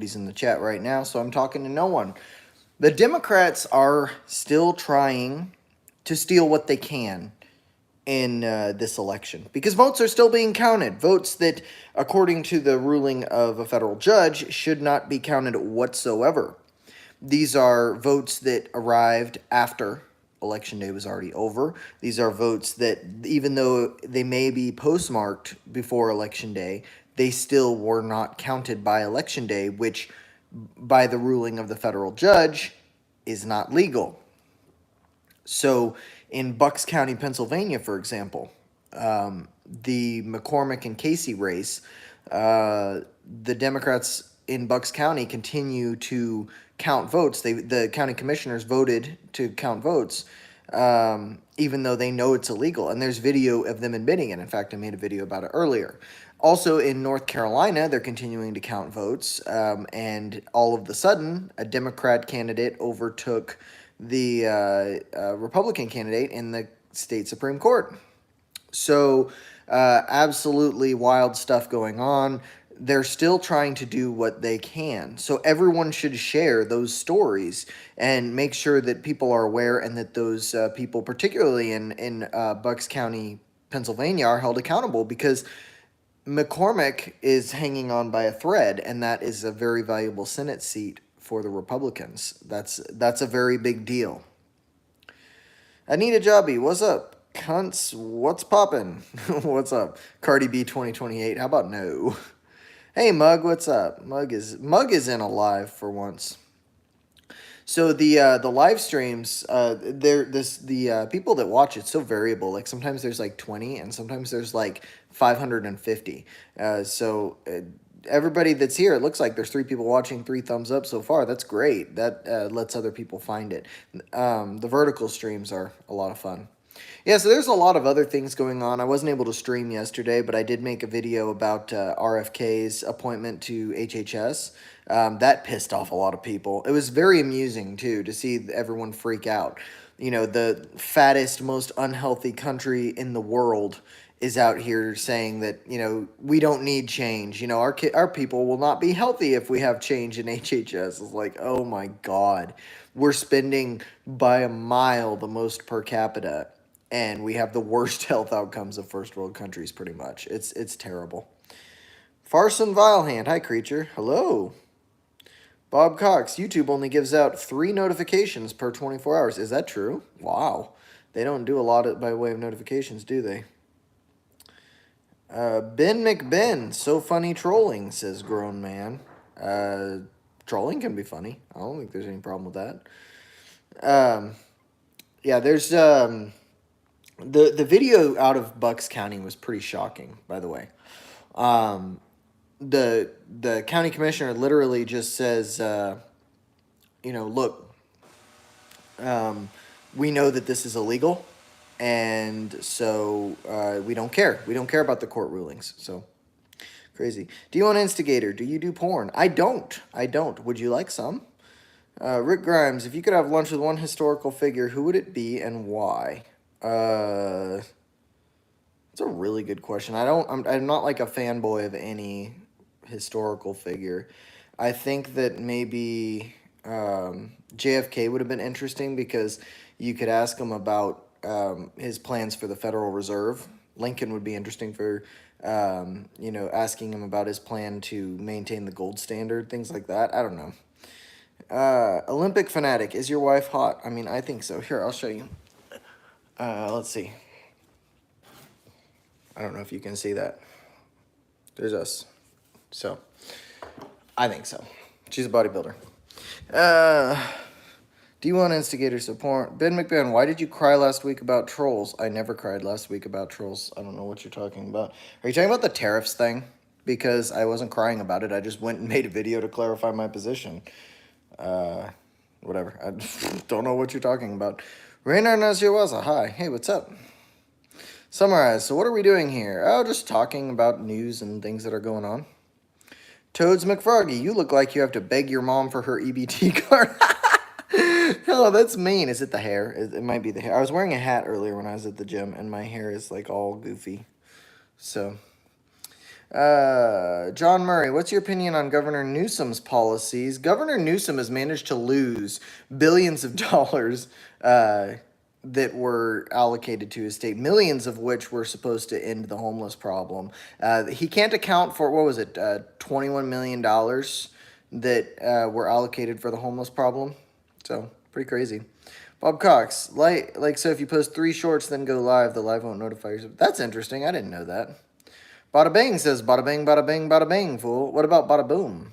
He's in the chat right now, so I'm talking to no one. The Democrats are still trying to steal what they can in this election because votes are still being counted. Votes that, according to the ruling of a federal judge, should not be counted whatsoever. These are votes that arrived after election day was already over. These are votes that, even though they may be postmarked before election day, they still were not counted by election day, which, by the ruling of the federal judge, is not legal. So, in Bucks County, Pennsylvania, for example, the McCormick and Casey race, the Democrats in Bucks County continue to count votes. The county commissioners voted to count votes, even though they know it's illegal. And there's video of them admitting it. In fact, I made a video about it earlier. Also, in North Carolina, they're continuing to count votes, and all of a sudden, a Democrat candidate overtook the Republican candidate in the state Supreme Court. So, absolutely wild stuff going on. They're still trying to do what they can. So, everyone should share those stories and make sure that people are aware and that those people, particularly in Bucks County, Pennsylvania, are held accountable because McCormick is hanging on by a thread, and that is a very valuable Senate seat for the Republicans. That's a very big deal. Anita Jobby, what's up? Cunts, what's poppin'? What's up? Cardi B 2028. How about no? Hey Mug, what's up? Mug is in alive for once. So the live streams, the people that watch it's so variable. Like sometimes there's like 20, and sometimes there's like 550. Everybody that's here, it looks like there's 3 people watching, 3 thumbs up so far. That's great. That lets other people find it. The vertical streams are a lot of fun. Yeah, so there's a lot of other things going on. I wasn't able to stream yesterday, but I did make a video about RFK's appointment to HHS. That pissed off a lot of people. It was very amusing, too, to see everyone freak out. You know, the fattest, most unhealthy country in the world is out here saying that, you know, we don't need change. You know, our people will not be healthy if we have change in HHS. It's like, oh my God. We're spending by a mile the most per capita, and we have the worst health outcomes of first world countries, pretty much. It's terrible. Farson Vilehand, hi creature, hello. Bob Cox, YouTube only gives out 3 notifications per 24 hours. Is that true? Wow. They don't do a lot by way of notifications, do they? Ben McBen, so funny trolling, says grown man. Trolling can be funny. I don't think there's any problem with that. Yeah, there's the video out of Bucks County was pretty shocking, by the way. The county commissioner literally just says, you know, look, we know that this is illegal, and so we don't care. We don't care about the court rulings. So crazy. Do you own Instigator? Do you do porn? I don't. Would you like some? Rick Grimes, if you could have lunch with one historical figure, who would it be and why? It's a really good question. I'm not like a fanboy of any historical figure. I think that maybe JFK would have been interesting because you could ask him about his plans for the Federal Reserve. Lincoln would be interesting for, you know, asking him about his plan to maintain the gold standard, things like that. I don't know. Olympic Fanatic, is your wife hot? I mean, I think so. Here, I'll show you. Let's see. I don't know if you can see that. There's us. So, I think so. She's a bodybuilder. Do you want Instigator support? Ben McBain, why did you cry last week about trolls? I never cried last week about trolls. I don't know what you're talking about. Are you talking about the tariffs thing? Because I wasn't crying about it. I just went and made a video to clarify my position. Whatever. I don't know what you're talking about. Raynar Naziwaza, hi. Hey, what's up? Summarize. So what are we doing here? Oh, just talking about news and things that are going on. Toads McFroggy, you look like you have to beg your mom for her EBT card. Oh, that's mean. Is it the hair? It might be the hair. I was wearing a hat earlier when I was at the gym, and my hair is like all goofy. So, John Murray, what's your opinion on Governor Newsom's policies? Governor Newsom has managed to lose billions of dollars that were allocated to his state, millions of which were supposed to end the homeless problem. He can't account for, what was it, $21 million that were allocated for the homeless problem. So, pretty crazy. Bob Cox, so if you post 3 shorts, then go live, the live won't notify you. That's interesting. I didn't know that. Bada Bang says, bada bang, fool. What about bada boom?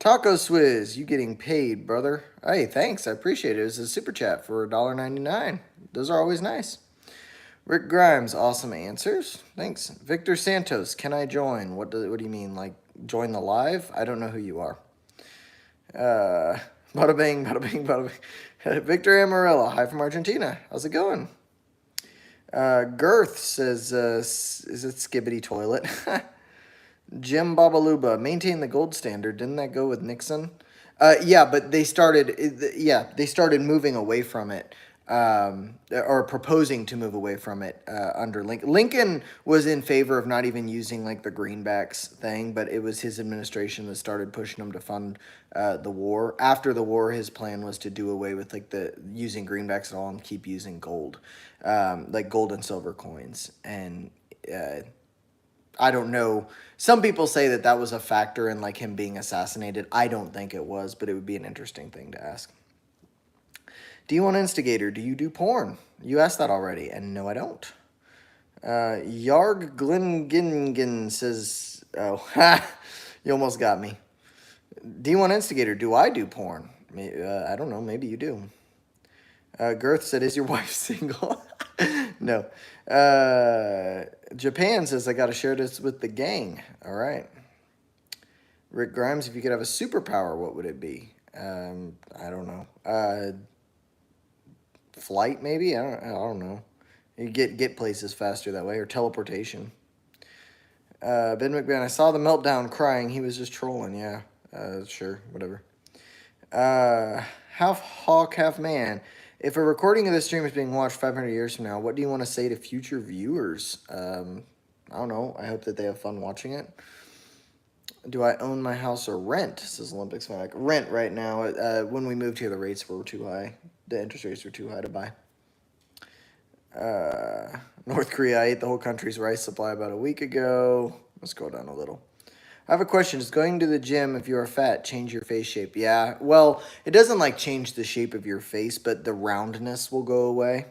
Taco Swizz, you getting paid, brother. Hey, thanks. I appreciate it. It was a super chat for $1.99. Those are always nice. Rick Grimes, awesome answers. Thanks. Victor Santos, can I join? What do you mean? Like, join the live? I don't know who you are. Bada bang, bada bang, bada bang. Victor Amarilla, hi from Argentina. How's it going? Girth says, is it Skibbity Toilet? Jim Babaluba, maintain the gold standard. Didn't that go with Nixon? Yeah, but they started moving away from it, or proposing to move away from it under Lincoln. Lincoln was in favor of not even using like the greenbacks thing, but it was his administration that started pushing him to fund the war. After the war, his plan was to do away with like the using greenbacks at all and keep using gold, like gold and silver coins. And I don't know. Some people say that that was a factor in like him being assassinated. I don't think it was, but it would be an interesting thing to ask. D1 Instigator, do you do porn? You asked that already, and no, I don't. Yarg Glingingen says, oh, ha, you almost got me. D1 Instigator, do I do porn? I don't know, maybe you do. Girth said, is your wife single? No. Japan says, I got to share this with the gang. All right. Rick Grimes, if you could have a superpower, what would it be? I don't know. Flight, maybe? I don't know. You get places faster that way, or teleportation. Ben McMahon, I saw the meltdown crying. He was just trolling. Yeah. Sure. Whatever. Half hawk, half man. If a recording of this stream is being watched 500 years from now, what do you want to say to future viewers? I don't know. I hope that they have fun watching it. Do I own my house or rent? Says Olympics Fanatic. Rent right now. When we moved here, the rates were too high. The interest rates were too high to buy. North Korea, I ate the whole country's rice supply about a week ago. Let's go down a little. I have a question. Does going to the gym, if you are fat, change your face shape? Yeah. Well, it doesn't like change the shape of your face, but the roundness will go away.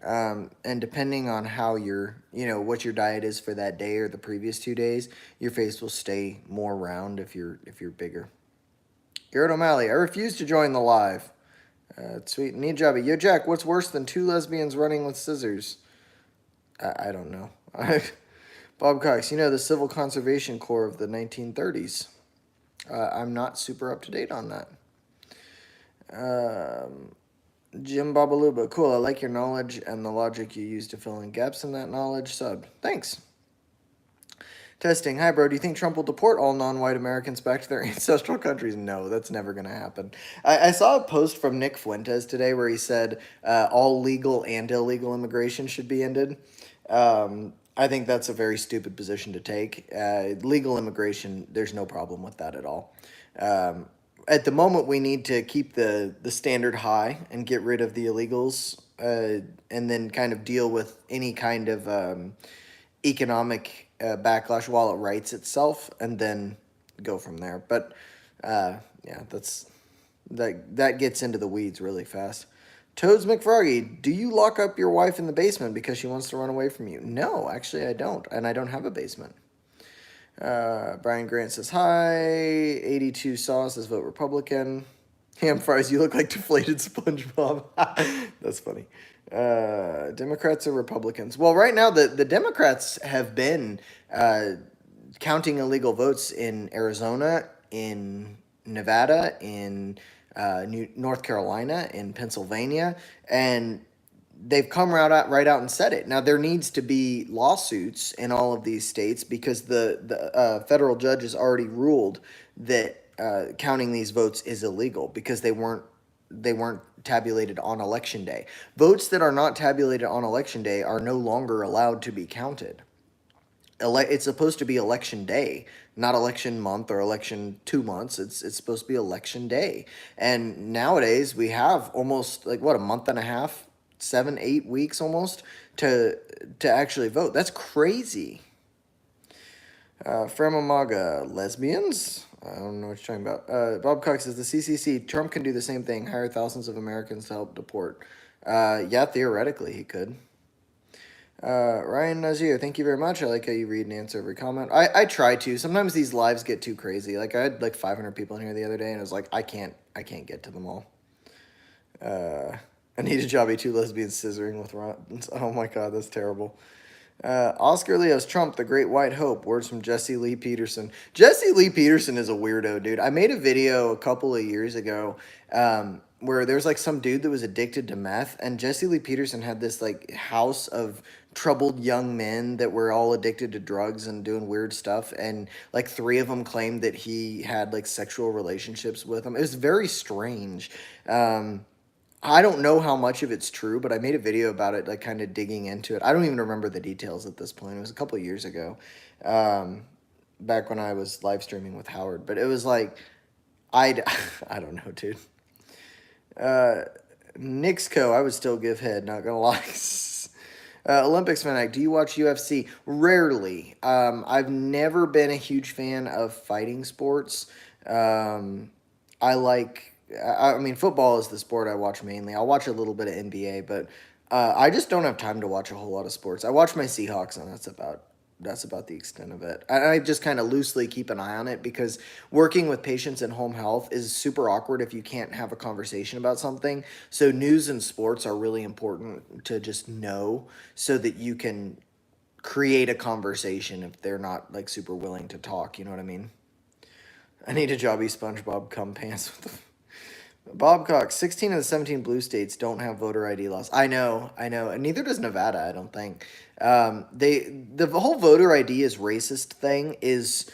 And depending on how what your diet is for that day or the previous 2 days, your face will stay more round if you're bigger. Garrett O'Malley, I refuse to join the live. Sweet. Need Jabby. Yo, Jack, what's worse than 2 lesbians running with scissors? I don't know. Bob Cox, the Civil Conservation Corps of the 1930s. I'm not super up to date on that. Jim Babaluba, cool. I like your knowledge and the logic you use to fill in gaps in that knowledge. Sub. Thanks. Testing. Hi, bro. Do you think Trump will deport all non-white Americans back to their ancestral countries? No, that's never going to happen. I saw a post from Nick Fuentes today where he said all legal and illegal immigration should be ended. I think that's a very stupid position to take. Legal immigration, there's no problem with that at all. At the moment, we need to keep the standard high and get rid of the illegals, and then kind of deal with any kind of economic backlash while it rights itself, and then go from there. But yeah, that gets into the weeds really fast. Toads McFroggy, do you lock up your wife in the basement because she wants to run away from you? No, actually I don't, and I don't have a basement. Brian Grant says hi. 82 Saw says vote Republican. Ham fries, you look like deflated SpongeBob. That's funny. Democrats or Republicans? Well, right now the Democrats have been counting illegal votes in Arizona, in Nevada, in North Carolina, in Pennsylvania, and they've come right out and said it. Now, there needs to be lawsuits in all of these states because the federal judge has already ruled that counting these votes is illegal because they weren't tabulated on election day. Votes that are not tabulated on election day are no longer allowed to be counted. it's supposed to be election day, not election month or election 2 months. It's supposed to be election day. And nowadays we have almost like what, a month and a half, 7, 8 weeks almost to actually vote. That's crazy. Framaga, lesbians? I don't know what you're talking about. Bob Cox says the CCC, Trump can do the same thing, hire thousands of Americans to help deport. Yeah, theoretically he could. Ryan Nazir, thank you very much. I like how you read and answer every comment. I try to. Sometimes these lives get too crazy. Like I had like 500 people in here the other day, and it was like I can't get to them all. Anita Jobby, two lesbians scissoring with Ron. Oh my god, that's terrible. Oscar Leo's Trump, the Great White Hope. Words from Jesse Lee Peterson. Jesse Lee Peterson is a weirdo, dude. I made a video a couple of years ago where there's like some dude that was addicted to meth, and Jesse Lee Peterson had this like house of troubled young men that were all addicted to drugs and doing weird stuff, and like 3 of them claimed that he had like sexual relationships with them. It was very strange. I don't know how much of it's true, but I made a video about it, like kind of digging into it. I don't even remember the details at this point. It was a couple of years ago, back when I was live streaming with Howard. But it was like, I don't know, dude. Nixco, I would still give head, not gonna lie. Olympics fanatic, do you watch UFC? Rarely. I've never been a huge fan of fighting sports. I like, I mean, football is the sport I watch mainly. I'll watch a little bit of NBA, but I just don't have time to watch a whole lot of sports. I watch my Seahawks, and that's about the extent of it. I just kind of loosely keep an eye on it because working with patients in home health is super awkward if you can't have a conversation about something. So news and sports are really important to just know so that you can create a conversation if they're not like super willing to talk. You know what I mean? I need a jobby SpongeBob cum pants with the Bob Cox, 16 of the 17 blue states don't have voter ID laws. I know, and neither does Nevada, I don't think. The whole voter ID is racist thing is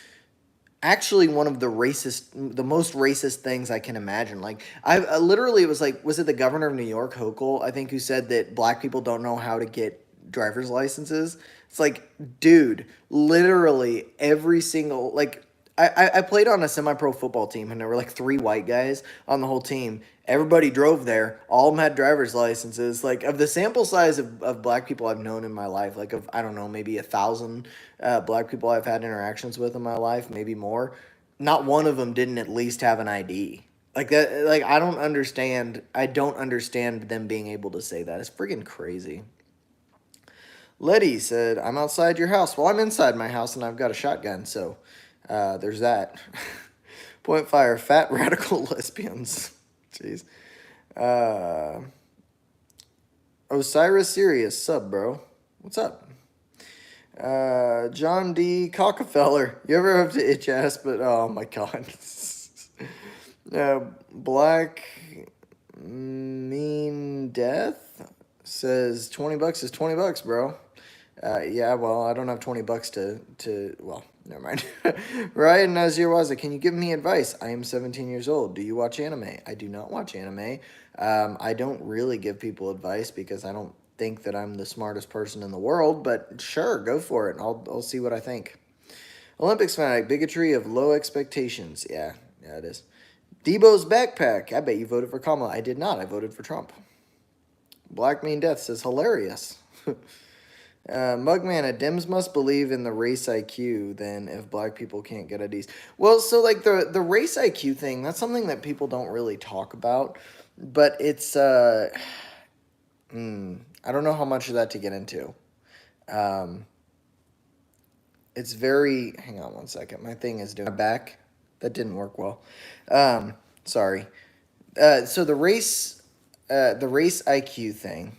actually one of the most racist things I can imagine. Like, I literally, it was like, was it the governor of New York, Hochul, I think, who said that black people don't know how to get driver's licenses? It's like, dude, literally every single, like, I played on a semi-pro football team, and there were like 3 white guys on the whole team. Everybody drove there. All of them had driver's licenses. Like, of the sample size of black people I've known in my life, like of, I don't know, maybe 1,000 black people I've had interactions with in my life, maybe more, not one of them didn't at least have an ID. Like that, like I don't understand. I don't understand them being able to say that. It's friggin' crazy. Letty said, "I'm outside your house." Well, I'm inside my house, and I've got a shotgun, so there's that. Point fire, fat radical lesbians. Jeez. Uh, Osiris Sirius, sub, bro. What's up? John D. Cockefeller. You ever have to itch ass, but oh my god. Black Mean Death says $20 is $20, bro. Yeah, well, I don't have $20 well, never mind. Ryan Nazir Waza, can you give me advice? I am 17 years old. Do you watch anime? I do not watch anime. I don't really give people advice because I don't think that I'm the smartest person in the world, but sure, go for it. I'll see what I think. Olympics fanatic, bigotry of low expectations. Yeah, it is. Debo's backpack. I bet you voted for Kamala. I did not. I voted for Trump. Black Mean Death says hilarious. Mugman, Dems must believe in the race IQ then if black people can't get IDs. Well, so like the race IQ thing, that's something that people don't really talk about, but it's I don't know how much of that to get into. It's very, hang on one second. My thing is doing my back. That didn't work well. Sorry. So the race IQ thing.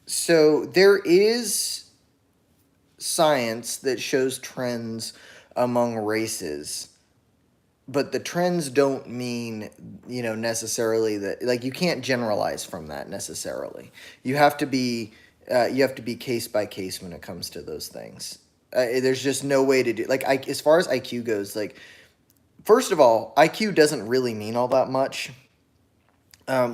So there is science that shows trends among races, but the trends don't mean, necessarily that, like, you can't generalize from that necessarily. You have to be case by case when it comes to those things. There's just no way to do, like, as far as IQ goes, like, first of all, IQ doesn't really mean all that much.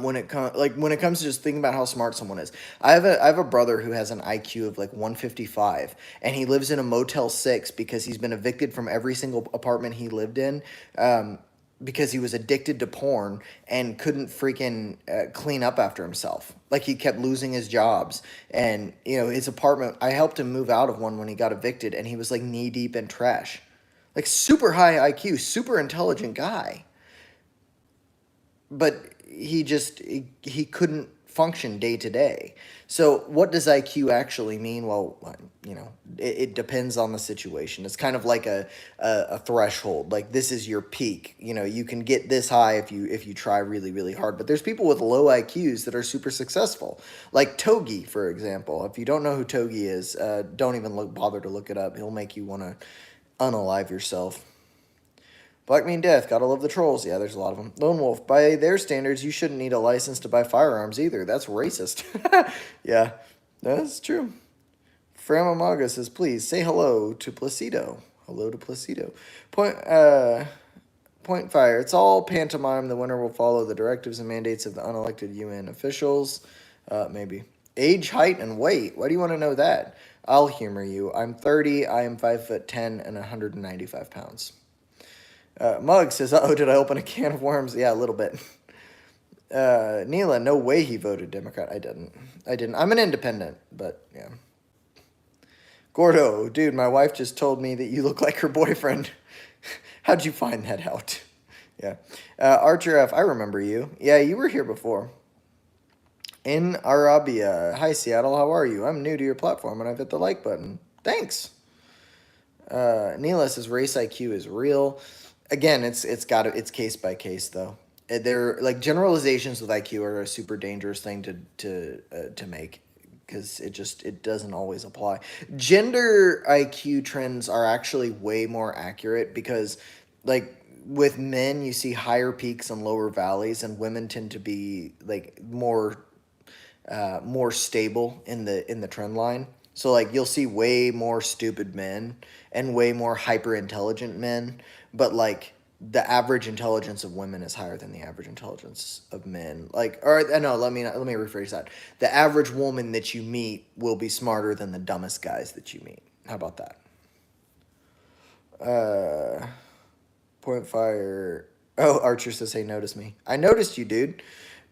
when it comes to just thinking about how smart someone is. I have a brother who has an IQ of like 155, and he lives in a Motel 6 because he's been evicted from every single apartment he lived in, um, because he was addicted to porn and couldn't freaking clean up after himself. Like, he kept losing his jobs, and his apartment. I helped him move out of one when he got evicted, and he was like knee deep in trash. Like, super high IQ, super intelligent guy, but he couldn't function day to day. So what does IQ actually mean? Well, it depends on the situation. It's kind of like a threshold. Like, this is your peak. You can get this high if you try really, really hard. But there's people with low IQs that are super successful, like Togi, for example. If you don't know who Togi is, don't even bother to look it up. He'll make you want to unalive yourself. Black Mean Death, gotta love the trolls. Yeah, there's a lot of them. Lone Wolf, by their standards, you shouldn't need a license to buy firearms either. That's racist. Yeah, that's true. Framamaga says, please say hello to Placido. Hello to Placido. Point fire. It's all pantomime. The winner will follow the directives and mandates of the unelected UN officials. Maybe. Age, height, and weight. Why do you want to know that? I'll humor you. I'm 30. I am 5'10" and 195 pounds. Mug says, "Oh, did I open a can of worms?" Yeah, a little bit. Neela, no way he voted Democrat. I didn't. I'm an independent, but yeah. Gordo, dude, my wife just told me that you look like her boyfriend. How'd you find that out? Yeah. Archer F, I remember you. Yeah, you were here before. In Arabia. Hi, Seattle, how are you? I'm new to your platform and I've hit the like button. Thanks. Neela says race IQ is real. Again, it's case by case though. They're like generalizations with IQ are a super dangerous thing to make, because it doesn't always apply. Gender IQ trends are actually way more accurate because, like, with men you see higher peaks and lower valleys, and women tend to be like more stable in the trend line. So like you'll see way more stupid men and way more hyper intelligent men, but like the average intelligence of women is higher than the average intelligence of men. Like, or no, let me rephrase that. The average woman that you meet will be smarter than the dumbest guys that you meet. How about that? Point fire. Oh, Archer says, "Hey, notice me." I noticed you, dude.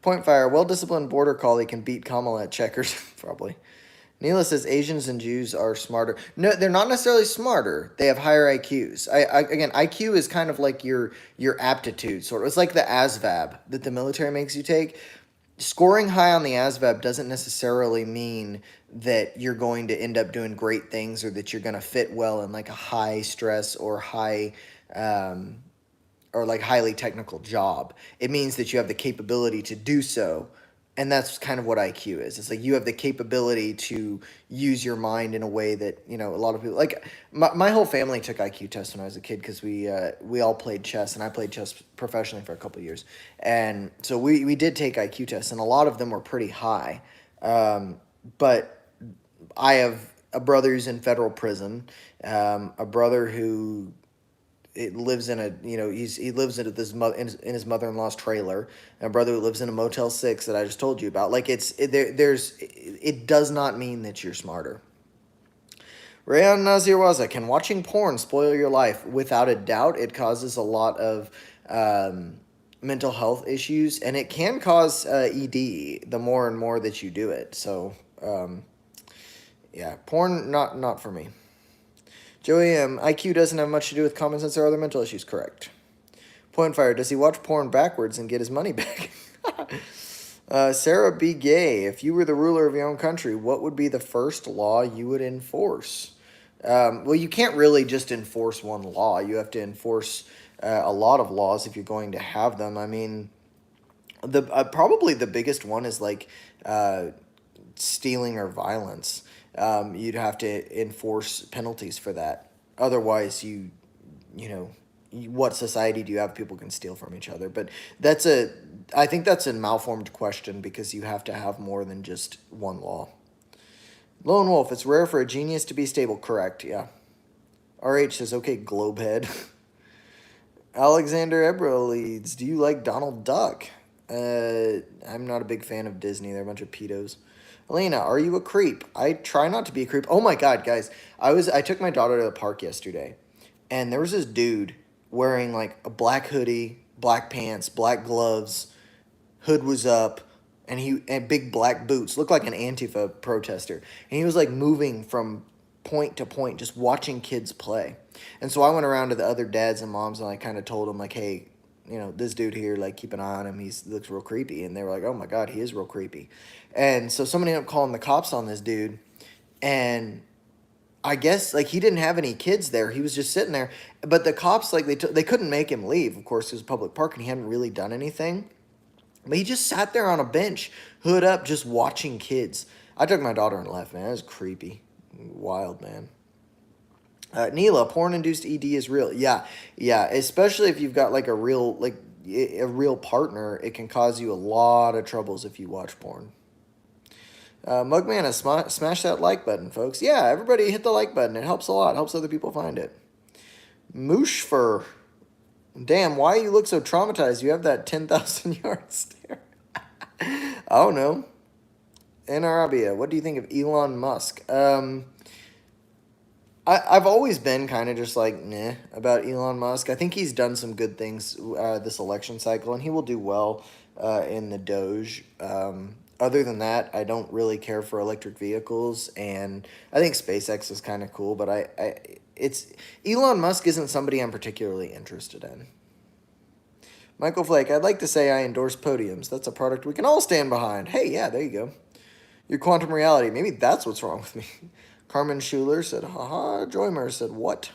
Point fire. Well-disciplined border collie can beat Kamala at checkers. Probably. Neela says Asians and Jews are smarter. No, they're not necessarily smarter. They have higher IQs. Again, IQ is kind of like your aptitude sort of. It's like the ASVAB that the military makes you take. Scoring high on the ASVAB doesn't necessarily mean that you're going to end up doing great things or that you're going to fit well in like a high stress or um, like highly technical job. It means that you have the capability to do so. And that's kind of what IQ is. It's like you have the capability to use your mind in a way that, a lot of people, like my whole family took IQ tests when I was a kid because we all played chess, and I played chess professionally for a couple of years. And so we did take IQ tests, and a lot of them were pretty high. But I have a brother who's in federal prison, a brother who it lives in a he lives in this in his mother-in-law's trailer, and a brother who lives in a Motel 6 that I just told you about. Like, it does not mean that you're smarter. Rayan Nazirwaza, can watching porn spoil your life? Without a doubt, it causes a lot of mental health issues, and it can cause ED the more and more that you do it. So yeah, porn not for me. Joey M. IQ doesn't have much to do with common sense or other mental issues. Correct. Point fire. Does he watch porn backwards and get his money back? Sarah B. Gay. If you were the ruler of your own country, what would be the first law you would enforce? Well, you can't really just enforce one law. You have to enforce a lot of laws if you're going to have them. I mean, probably the biggest one is like stealing or violence. You'd have to enforce penalties for that. Otherwise, what society do you have people can steal from each other? But I think that's a malformed question because you have to have more than just one law. Lone Wolf, it's rare for a genius to be stable. Correct, yeah. RH says, okay, globehead. Alexander Ebro leads, do you like Donald Duck? I'm not a big fan of Disney. They're a bunch of pedos. Elena, are you a creep? I try not to be a creep. Oh my god, guys. I took my daughter to the park yesterday, and there was this dude wearing like a black hoodie, black pants, black gloves, hood was up, and big black boots, looked like an Antifa protester. And he was like moving from point to point, just watching kids play. And so I went around to the other dads and moms and I kind of told them like, hey, this dude here, like keep an eye on him. He looks real creepy. And they were like, oh my god, he is real creepy. And so somebody ended up calling the cops on this dude, and I guess like he didn't have any kids there. He was just sitting there. But the cops like they couldn't make him leave. Of course, it was a public park and he hadn't really done anything. But he just sat there on a bench, hood up, just watching kids. I took my daughter and left, man. It was creepy. Wild, man. Neela, porn-induced ED is real. Yeah, yeah. Especially if you've got like a real partner, it can cause you a lot of troubles if you watch porn. Mugman has smash that like button, folks. Yeah, everybody hit the like button. It helps a lot. Helps other people find it. Mooshfur. Damn, why you look so traumatized? You have that 10,000 yard stare. I don't know. In Arabia, what do you think of Elon Musk? I've always been kind of just like, meh, about Elon Musk. I think he's done some good things this election cycle, and he will do well in the Doge. Other than that, I don't really care for electric vehicles, and I think SpaceX is kind of cool, but it's Elon Musk isn't somebody I'm particularly interested in. Michael Flake, I'd like to say I endorse podiums. That's a product we can all stand behind. Hey, yeah, there you go. Your quantum reality. Maybe that's what's wrong with me. Carmen Schuler said, haha. Joymer said, what?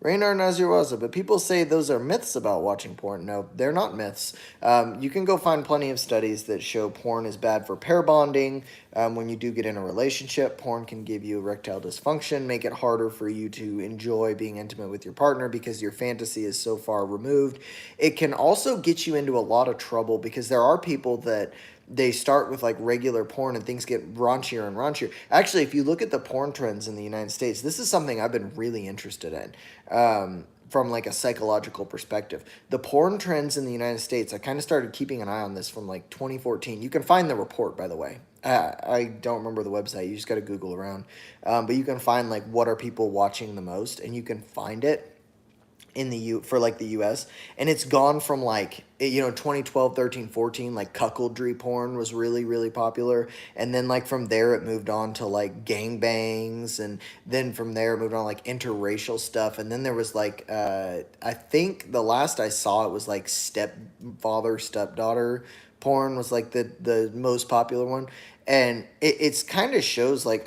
Raynar Nazirwaza, but people say those are myths about watching porn. No, they're not myths. You can go find plenty of studies that show porn is bad for pair bonding. When you do get in a relationship, porn can give you erectile dysfunction, make it harder for you to enjoy being intimate with your partner because your fantasy is so far removed. It can also get you into a lot of trouble because there are people that they start with like regular porn and things get raunchier and raunchier. Actually, if you look at the porn trends in the United States, this is something I've been really interested in from like a psychological perspective. The porn trends in the United States, I kind of started keeping an eye on this from like 2014. You can find the report, by the way. I don't remember the website. You just got to Google around. But you can find like what are people watching the most, and you can find it in for like the US, and it's gone from like 2012, 13, 14, like cuckoldry porn was really popular, and then like from there it moved on to like gangbangs, and then from there it moved on like interracial stuff, and then there was like I think the last I saw it was like stepfather stepdaughter porn was like the most popular one, and it's kind of shows like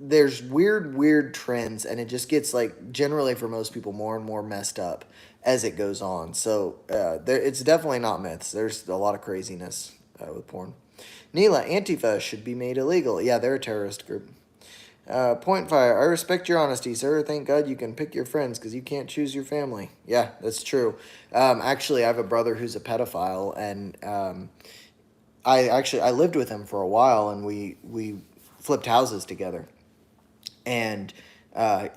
there's weird trends, and it just gets like generally for most people more and more messed up as it goes on. So it's definitely not myths. There's a lot of craziness with porn. Neela, Antifa should be made illegal. Yeah, they're a terrorist group. Point fire, I respect your honesty, sir. Thank God you can pick your friends because you can't choose your family. Yeah, that's true. Actually, I have a brother who's a pedophile, and I lived with him for a while, and we flipped houses together. And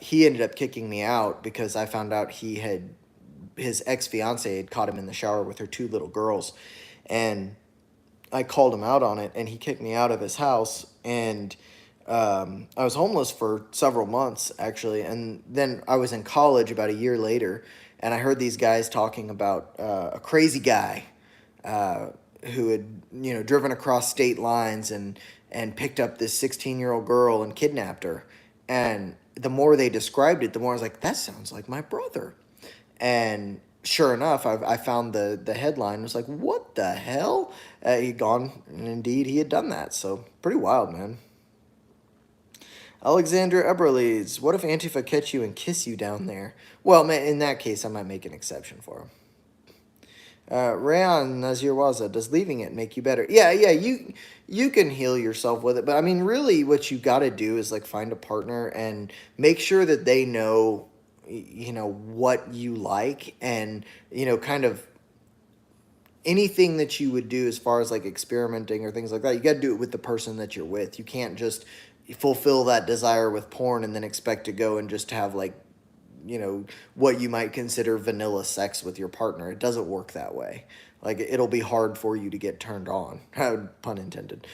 he ended up kicking me out because I found out his ex-fiance had caught him in the shower with her two little girls, and I called him out on it, and he kicked me out of his house, and I was homeless for several months actually, and then I was in college about a year later, and I heard these guys talking about a crazy guy who had driven across state lines and picked up this 16-year-old girl and kidnapped her. And the more they described it, the more I was like, that sounds like my brother. And sure enough, I found the headline. It was like, what the hell? He'd gone, and indeed he had done that. So pretty wild, man. Alexandra Eberlees, what if Antifa catch you and kiss you down there? Well, in that case, I might make an exception for him. Rayan Nazirwaza, does leaving it make you better? Yeah, you can heal yourself with it, but I mean, really, what you got to do is like find a partner and make sure that they know, what you like, and kind of anything that you would do as far as like experimenting or things like that. You got to do it with the person that you're with. You can't just fulfill that desire with porn and then expect to go and just have like what you might consider vanilla sex with your partner. It doesn't work that way. Like, it'll be hard for you to get turned on. Pun intended.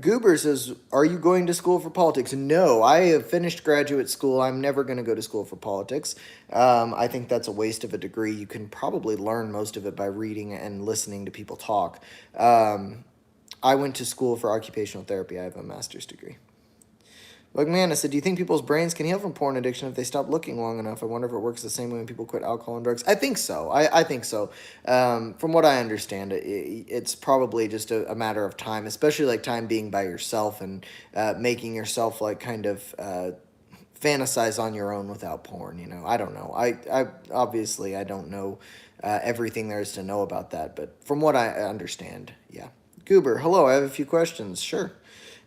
Goober says, "Are you going to school for politics?" No, I have finished graduate school. I'm never going to go to school for politics. I think that's a waste of a degree. You can probably learn most of it by reading and listening to people talk. I went to school for occupational therapy. I have a master's degree. Like, man, I said, do you think people's brains can heal from porn addiction if they stop looking long enough? I wonder if it works the same way when people quit alcohol and drugs. I think so. I think so. From what I understand, it's probably just a matter of time, especially like time being by yourself and making yourself like kind of fantasize on your own without porn. You know, I don't know. I obviously I don't know everything there is to know about that, but from what I understand, yeah. Goober, hello. I have a few questions. Sure.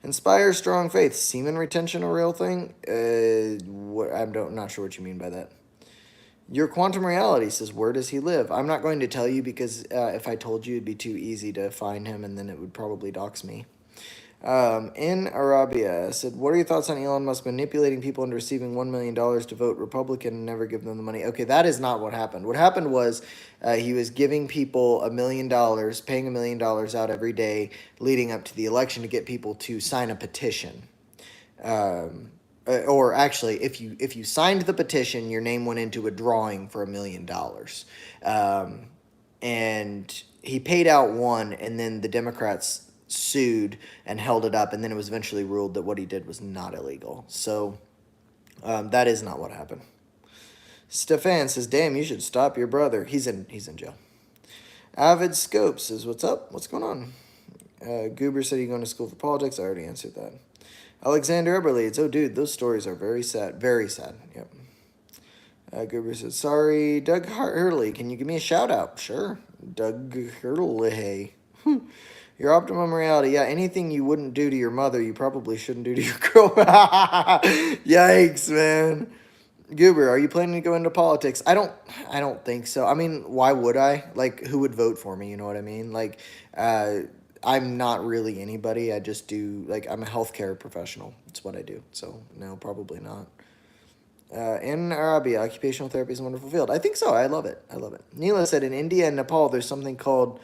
Inspire strong faith. Semen retention a real thing? I'm not sure what you mean by that. Your quantum reality says, where does he live? I'm not going to tell you because if I told you, it'd be too easy to find him, and then it would probably dox me. In Arabia said, what are your thoughts on Elon Musk manipulating people into receiving $1 million to vote Republican and never give them the money? Okay, that is not what happened. What happened was he was giving people $1 million, paying $1 million out every day leading up to the election to get people to sign a petition. Or actually, if you signed the petition, your name went into a drawing for $1 million. And he paid out one, and then the Democrats sued and held it up, and then it was eventually ruled that what he did was not illegal. So that is not what happened. Stefan says, damn, you should stop your brother. He's in jail. Avid Scope says, what's up? What's going on? Goober said, you going to school for politics? I already answered that. Alexander Eberleeds, oh dude, those stories are very sad. Very sad. Yep. Goober says, sorry, Doug Hurley, can you give me a shout out? Sure. Doug Hurley. Your optimum reality, yeah, anything you wouldn't do to your mother, you probably shouldn't do to your girl. Yikes, man. Goober, are you planning to go into politics? I don't think so. I mean, why would I? Like, who would vote for me? You know what I mean? Like, I'm not really anybody. I just do, like, I'm a healthcare professional. That's what I do. So, no, probably not. In Arabia, occupational therapy is a wonderful field. I think so. I love it. I love it. Neela said, in India and Nepal, there's something called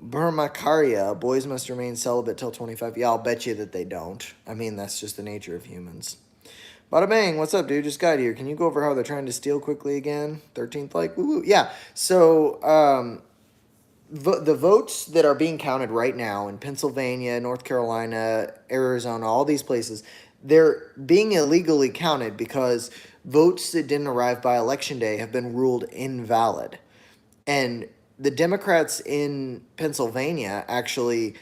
Brahmacharya. Boys must remain celibate till 25. Yeah, I'll bet you that they don't. I mean, that's just the nature of humans. Bada bang, what's up, dude? Just got here. Can you go over how they're trying to steal quickly again? 13th like, woo-woo. Yeah, so the votes that are being counted right now in Pennsylvania, North Carolina, Arizona, all these places, they're being illegally counted because votes that didn't arrive by election day have been ruled invalid. And the Democrats in Pennsylvania actually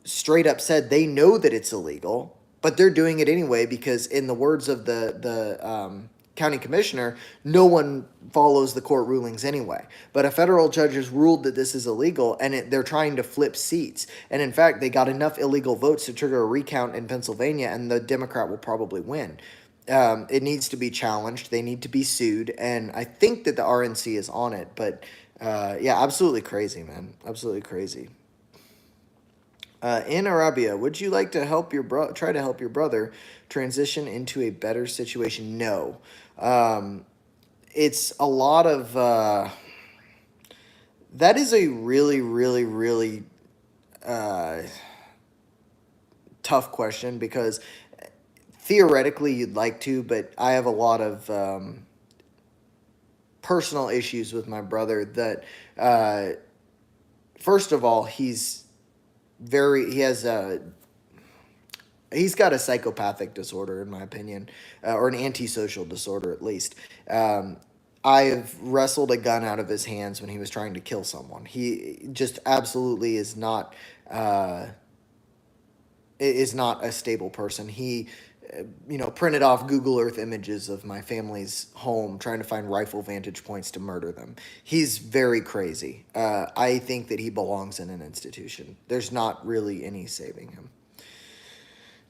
straight up said they know that it's illegal, but they're doing it anyway because, in the words of the county commissioner, no one follows the court rulings anyway. But a federal judge has ruled that this is illegal, and they're trying to flip seats. And in fact, they got enough illegal votes to trigger a recount in Pennsylvania, and the Democrat will probably win. It needs to be challenged. They need to be sued, and I think that the RNC is on it. But yeah, absolutely crazy, man. Absolutely crazy. In Arabia, would you like to help try to help your brother transition into a better situation? No. It's a lot of that is a really, really, really tough question because theoretically you'd like to, but I have a lot of personal issues with my brother that first of all, he's got a psychopathic disorder, in my opinion, or an antisocial disorder at least. I've wrestled a gun out of his hands when he was trying to kill someone. He just absolutely is not a stable person. He printed off Google Earth images of my family's home trying to find rifle vantage points to murder them. He's very crazy. I think that he belongs in an institution. There's not really any saving him.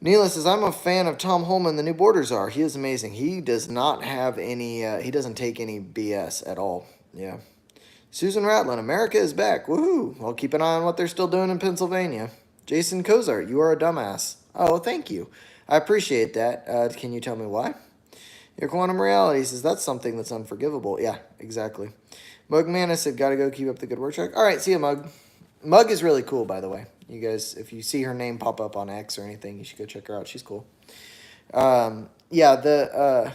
Neela says, I'm a fan of Tom Holman, the new Borders are. He is amazing. He does not have any, he doesn't take any BS at all. Yeah. Susan Ratlin, America is back. Woohoo. Well, keep an eye on what they're still doing in Pennsylvania. Jason Kozart, you are a dumbass. Oh, thank you. I appreciate that. Can you tell me why? Your quantum reality says that's something that's unforgivable. Yeah, exactly. Mug Mana said, gotta go, keep up the good work, Chuck. All right, see you, Mug. Mug is really cool, by the way. You guys, if you see her name pop up on X or anything, you should go check her out. She's cool. Yeah,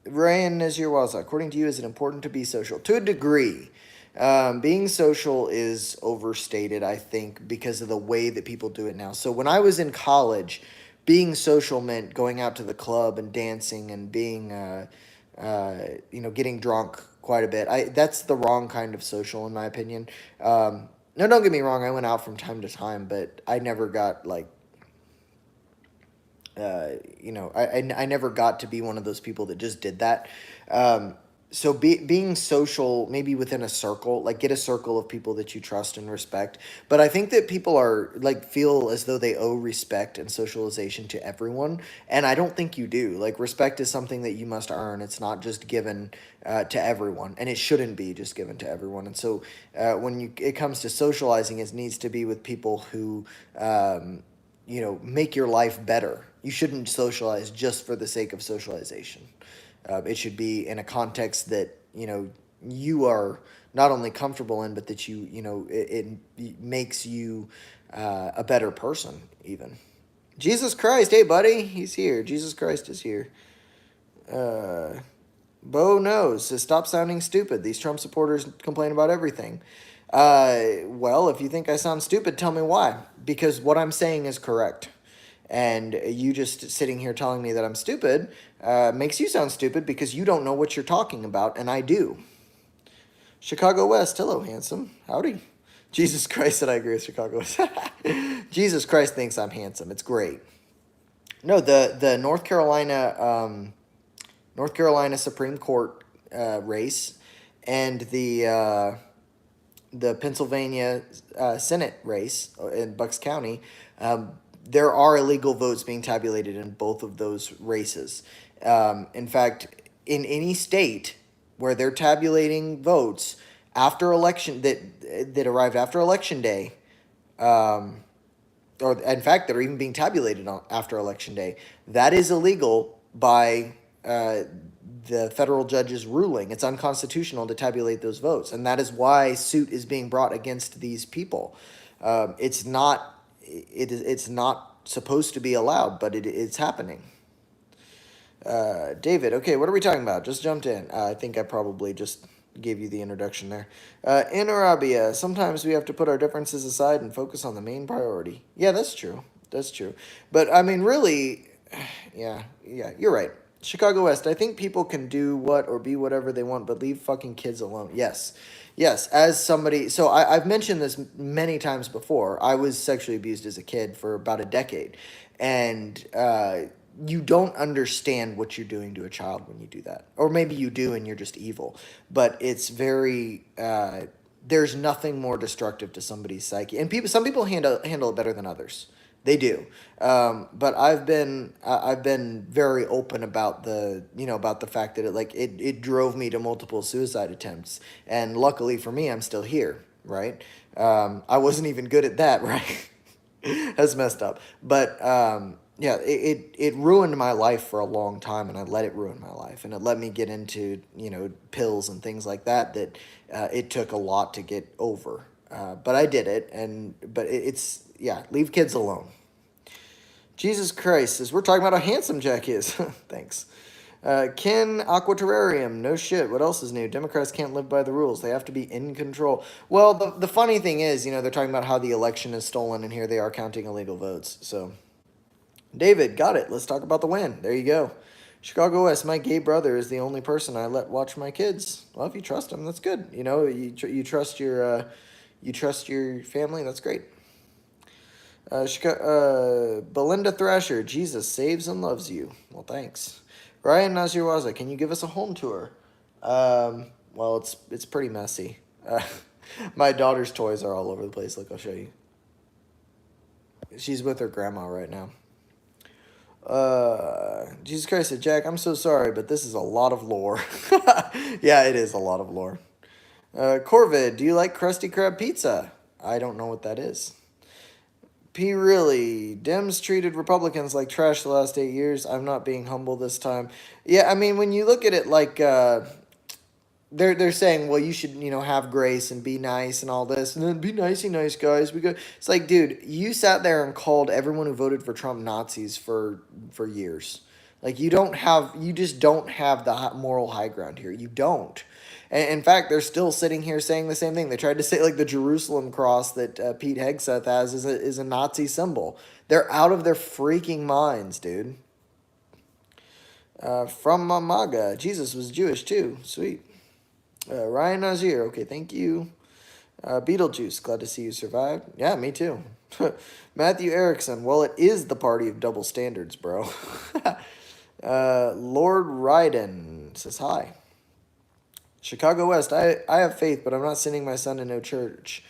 Ryan Nazir-Waza, according to you, is it important to be social? To a degree. Being social is overstated, I think, because of the way that people do it now. So when I was in college, being social meant going out to the club and dancing and being, getting drunk quite a bit. That's the wrong kind of social, in my opinion. No, don't get me wrong. I went out from time to time, but I never got like I never got to be one of those people that just did that. So being social, maybe within a circle, like get a circle of people that you trust and respect. But I think that people are like feel as though they owe respect and socialization to everyone, and I don't think you do. Like respect is something that you must earn. It's not just given to everyone, and it shouldn't be just given to everyone. And so when it comes to socializing, it needs to be with people who. Make your life better. You shouldn't socialize just for the sake of socialization. It should be in a context that you are not only comfortable in, but that it makes you a better person. Even Jesus Christ, hey buddy, he's here. Jesus Christ is here. Bo knows. Says, stop sounding stupid. These Trump supporters complain about everything. Well, if you think I sound stupid, tell me why. Because what I'm saying is correct. And you just sitting here telling me that I'm stupid makes you sound stupid because you don't know what you're talking about, and I do. Chicago West, hello, handsome. Howdy. Jesus Christ said I agree with Chicago West. Jesus Christ thinks I'm handsome. It's great. No, the North Carolina Supreme Court race and the Pennsylvania Senate race in Bucks County, there are illegal votes being tabulated in both of those races. In fact, in any state where they're tabulating votes after election that arrived after election day, or in fact that are even being tabulated after election day, that is illegal by the federal judge's ruling. It's unconstitutional to tabulate those votes, and that is why suit is being brought against these people. It's not supposed to be allowed, but it's happening. David, okay, what are we talking about? Just jumped in. I think I probably just gave you the introduction there. In Arabia, sometimes we have to put our differences aside and focus on the main priority. Yeah, that's true. That's true. But I mean, really, yeah, you're right. Chicago West, I think people can do what or be whatever they want, but leave fucking kids alone. Yes. Yes, as somebody, so I've mentioned this many times before. I was sexually abused as a kid for about a decade. And you don't understand what you're doing to a child when you do that. Or maybe you do and you're just evil. But it's very, there's nothing more destructive to somebody's psyche. And some people handle it better than others. They do, but I've been very open about about the fact that it drove me to multiple suicide attempts, and luckily for me, I'm still here, right? I wasn't even good at that, right? That's messed up, but yeah, it ruined my life for a long time, and I let it ruin my life, and it let me get into pills and things like that it took a lot to get over, but I did it, it's yeah, leave kids alone. Jesus Christ says, we're talking about how handsome Jack is. Thanks. Ken Aquaterrarium, no shit. What else is new? Democrats can't live by the rules. They have to be in control. Well, the funny thing is, they're talking about how the election is stolen, and here they are counting illegal votes. So, David, got it. Let's talk about the win. There you go. Chicago West, my gay brother is the only person I let watch my kids. Well, if you trust him, that's good. You trust your family. That's great. Belinda Thrasher, Jesus saves and loves you. Well, thanks. Ryan Nazirwaza, can you give us a home tour? Well, it's pretty messy. My daughter's toys are all over the place. Look, I'll show you. She's with her grandma right now. Jesus Christ said, Jack, I'm so sorry, but this is a lot of lore. Yeah, it is a lot of lore. Corvid, do you like Krusty Krab pizza? I don't know what that is. P. Really, Dems treated Republicans like trash the last 8 years. I'm not being humble this time. Yeah, I mean, when you look at it like they're saying, well, you should have grace and be nice and all this, and then be nicey nice guys. It's like, dude, you sat there and called everyone who voted for Trump Nazis for years. Like you just don't have the moral high ground here. You don't. And in fact, they're still sitting here saying the same thing. They tried to say like the Jerusalem cross that Pete Hegseth has is a Nazi symbol. They're out of their freaking minds, dude. From Mamaga, Jesus was Jewish too. Sweet. Ryan Nazir, okay, thank you. Beetlejuice, glad to see you survived. Yeah, me too. Matthew Erickson, well, it is the party of double standards, bro. Lord Ryden says hi. Chicago West, I have faith, but I'm not sending my son to no church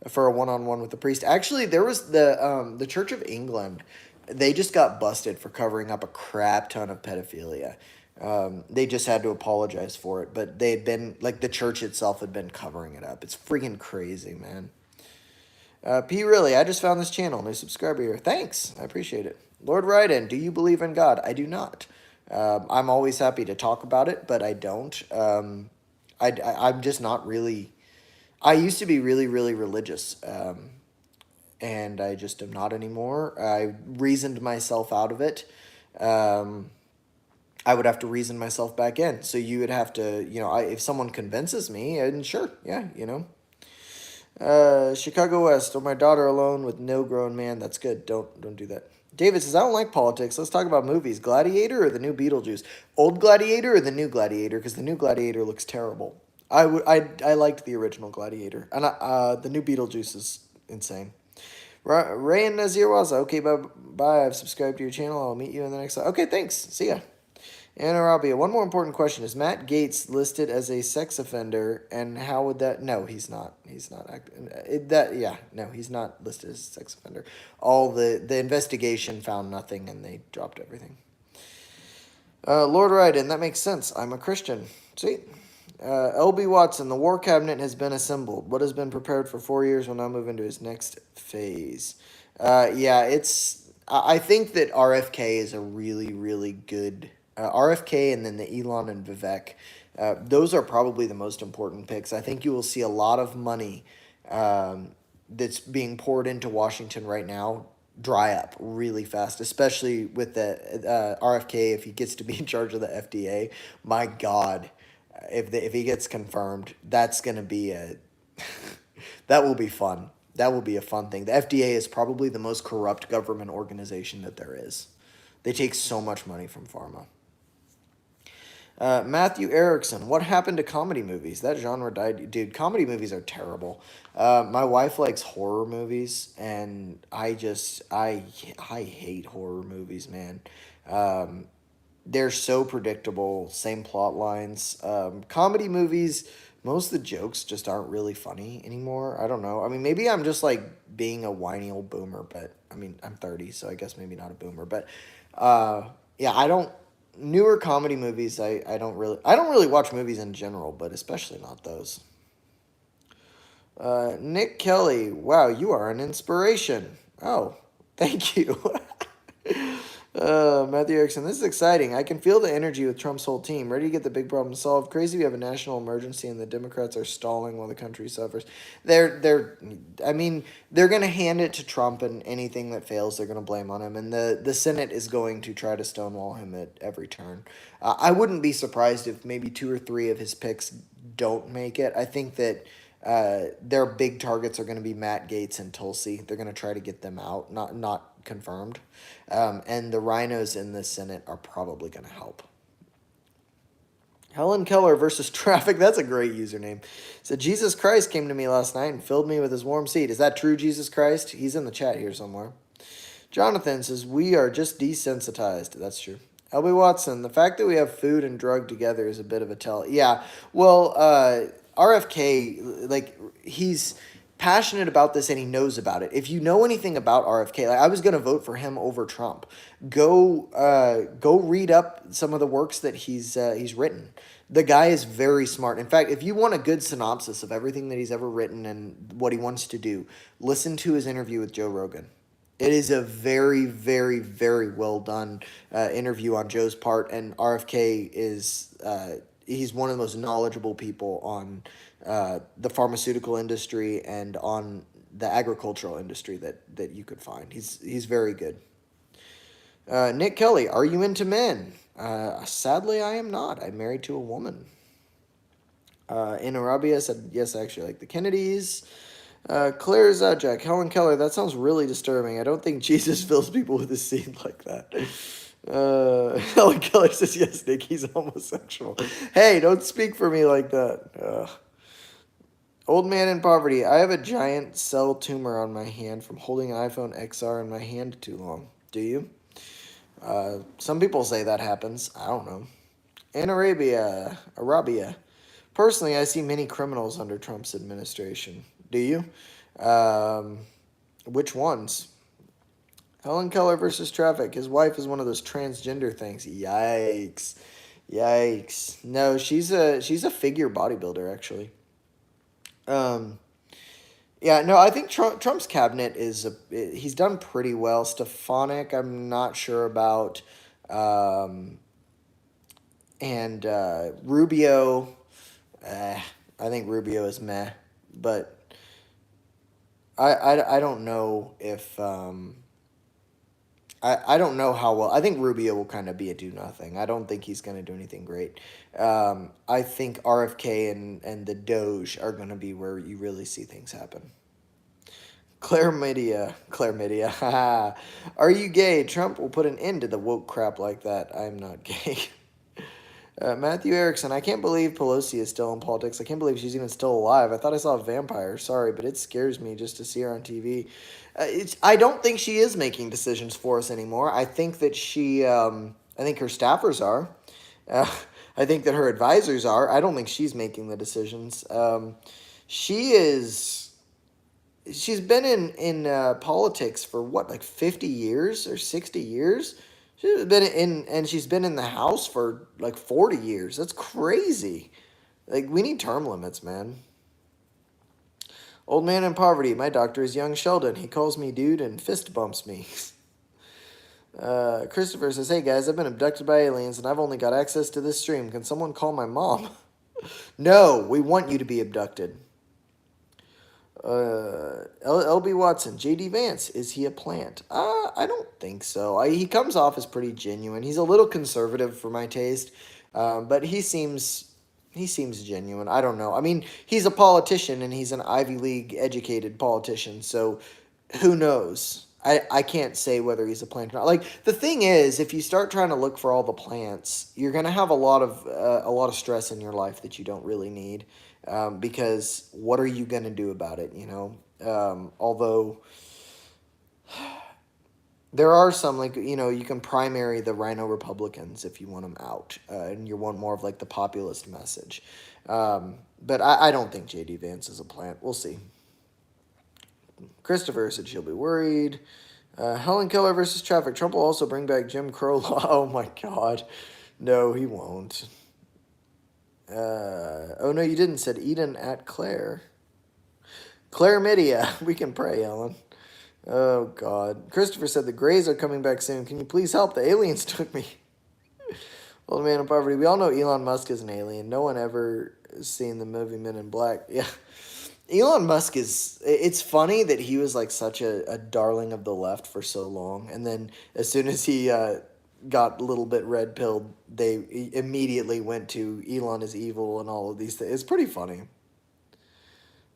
for a one-on-one with the priest. Actually, there was the Church of England. They just got busted for covering up a crap ton of pedophilia. They just had to apologize for it, but they had been, like, the church itself had been covering it up. It's freaking crazy, man. P. Really, I just found this channel. New subscriber here. Thanks. I appreciate it. Lord Ryden, do you believe in God? I do not. I'm always happy to talk about it, but I don't. I'm just not really... I used to be really, really religious, and I just am not anymore. I reasoned myself out of it. I would have to reason myself back in. So you would have to, if someone convinces me, and sure, yeah, Chicago West, or my daughter alone with no grown man. That's good. Don't do that. David says, I don't like politics. Let's talk about movies. Gladiator or the new Beetlejuice? Old Gladiator or the new Gladiator? Because the new Gladiator looks terrible. I liked the original Gladiator. And the new Beetlejuice is insane. Ray and Nazir Waza. Okay, bye. I've subscribed to your channel. I'll meet you in the next... Okay, thanks. See ya. Anna Rabia, one more important question. Is Matt Gaetz listed as a sex offender, and how would that... No, he's not. He's not. No, he's not listed as a sex offender. All the investigation found nothing, and they dropped everything. Lord Ryden, that makes sense. I'm a Christian. See? LB Watson, the war cabinet has been assembled. What has been prepared for 4 years will now move into its next phase. I think that RFK is a really, really good... RFK and then the Elon and Vivek, those are probably the most important picks. I think you will see a lot of money that's being poured into Washington right now dry up really fast, especially with the RFK, if he gets to be in charge of the FDA. My God, if he gets confirmed, that's going to be that will be fun. That will be a fun thing. The FDA is probably the most corrupt government organization that there is. They take so much money from pharma. Matthew Erickson, what happened to comedy movies? That genre died. Dude, comedy movies are terrible. My wife likes horror movies, and I hate horror movies, man. They're so predictable, same plot lines. Comedy movies, most of the jokes just aren't really funny anymore. I don't know. I mean, maybe I'm just like being a whiny old boomer, but I mean, I'm 30, so I guess maybe not a boomer. But newer comedy movies, I don't really watch movies in general, but especially not those. Nick Kelly, wow, you are an inspiration. Oh, thank you. Matthew Erickson, this is exciting. I can feel the energy with Trump's whole team, ready to get the big problem solved. Crazy we have a national emergency and the Democrats are stalling while the country suffers. They're going to hand it to Trump, and anything that fails, they're going to blame on him. And the Senate is going to try to stonewall him at every turn. I wouldn't be surprised if maybe 2 or 3 of his picks don't make it. I think that their big targets are going to be Matt Gaetz and Tulsi. They're going to try to get them out, not confirmed. And the rhinos in the Senate are probably going to help. Helen Keller versus Traffic. That's a great username. So Jesus Christ came to me last night and filled me with his warm seat. Is that true, Jesus Christ? He's in the chat here somewhere. Jonathan says, we are just desensitized. That's true. LB Watson, the fact that we have food and drug together is a bit of a tell. Yeah, well, RFK, like, he's passionate about this and he knows about it. If you know anything about RFK, like, I was going to vote for him over Trump. Go read up some of the works that he's written. The guy is very smart. In fact, if you want a good synopsis of everything that he's ever written and what he wants to do, listen to his interview with Joe Rogan. It is a very, very, very well done interview on Joe's part, and RFK is he's one of the most knowledgeable people on the pharmaceutical industry and on the agricultural industry that you could find. He's very good. Nick Kelly, are you into men? Sadly, I am not. I'm married to a woman. In Arabia said yes, I actually like the Kennedys. Claire Zajac, Helen Keller, that sounds really disturbing. I don't think Jesus fills people with a seed like that. Helen Keller says, yes, Nick, he's homosexual. Hey, don't speak for me like that. Old man in poverty. I have a giant cell tumor on my hand from holding an iPhone XR in my hand too long. Do you? Some people say that happens. I don't know. In Arabia. Personally, I see many criminals under Trump's administration. Do you? Which ones? Helen Keller versus traffic. His wife is one of those transgender things. Yikes. Yikes. No, she's a figure bodybuilder actually. Um yeah, no, I think Trump's cabinet he's done pretty well. Stefanik, I'm not sure about. Um and Rubio, I think Rubio is meh, but I don't know if I don't know how well. I think Rubio will kind of be a do nothing. I don't think he's going to do anything great. I think RFK and the Doge are going to be where you really see things happen. Claire Media, haha. Are you gay? Trump will put an end to the woke crap like that. I'm not gay. Matthew Erickson, I can't believe Pelosi is still in politics. I can't believe she's even still alive. I thought I saw a vampire. Sorry, but it scares me just to see her on TV. I don't think she is making decisions for us anymore. I think that I think her staffers are. Uh, I think that her advisors are. I don't think she's making the decisions. She is. She's been in politics for what, like 50 years or 60 years? She's been in the House for like 40 years. That's crazy. Like, we need term limits, man. Old man in poverty. My doctor is young Sheldon. He calls me dude and fist bumps me. Christopher says, hey guys, I've been abducted by aliens and I've only got access to this stream. Can someone call my mom? No, we want you to be abducted. LB Watson, JD Vance, is he a plant? I don't think so. He comes off as pretty genuine. He's a little conservative for my taste, but he seems genuine. I don't know. I mean, he's a politician and he's an Ivy League educated politician, so who knows? I can't say whether he's a plant or not. Like, the thing is, if you start trying to look for all the plants, you're gonna have a lot of stress in your life that you don't really need. Because what are you going to do about it, you know? Although there are some, like, you know, you can primary the Rhino Republicans if you want them out, and you want more of, like, the populist message. But I don't think J.D. Vance is a plant. We'll see. Christopher said she'll be worried. Helen Keller versus traffic. Trump will also bring back Jim Crow law. Oh, my God. No, he won't. Oh no, you didn't, said Eden at Claire. Claire Media. We can pray, Ellen. Oh God. Christopher said the Greys are coming back soon. Can you please help? The aliens took me. Old man in poverty. We all know Elon Musk is an alien. No one ever seen the movie Men in Black. Yeah. Elon Musk is. It's funny that he was like such a darling of the left for so long, and then as soon as he got a little bit red pilled, they immediately went to Elon is evil and all of these things. It's pretty funny.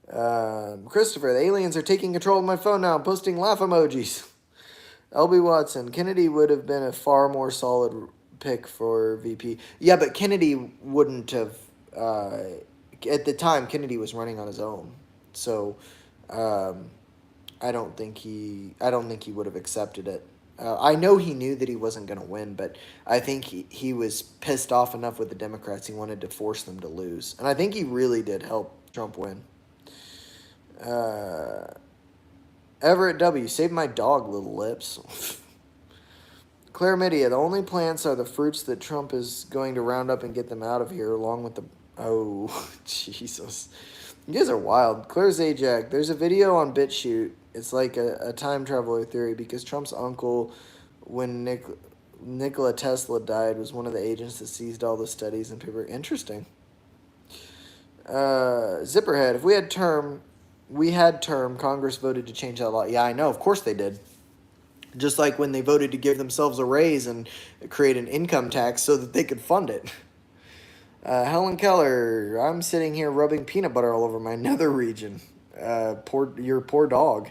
Christopher, the aliens are taking control of my phone now. I'm posting laugh emojis. LB Watson, Kennedy would have been a far more solid pick for VP. Yeah, but Kennedy wouldn't have. At the time, Kennedy was running on his own, so I don't think he would have accepted it. I know he knew that he wasn't going to win, but I think he was pissed off enough with the Democrats he wanted to force them to lose. And I think he really did help Trump win. Everett W. Save my dog, little lips. Claire Media. The only plants are the fruits that Trump is going to round up and get them out of here, along with the Oh, Jesus. You guys are wild. Claire Zajac, there's a video on BitChute. It's like a time traveler theory because Trump's uncle, when Nikola Tesla died, was one of the agents that seized all the studies and paper. Interesting. Zipperhead, if we had term, Congress voted to change that law. Yeah, I know. Of course they did. Just like when they voted to give themselves a raise and create an income tax so that they could fund it. Helen Keller, I'm sitting here rubbing peanut butter all over my nether region. Your poor dog.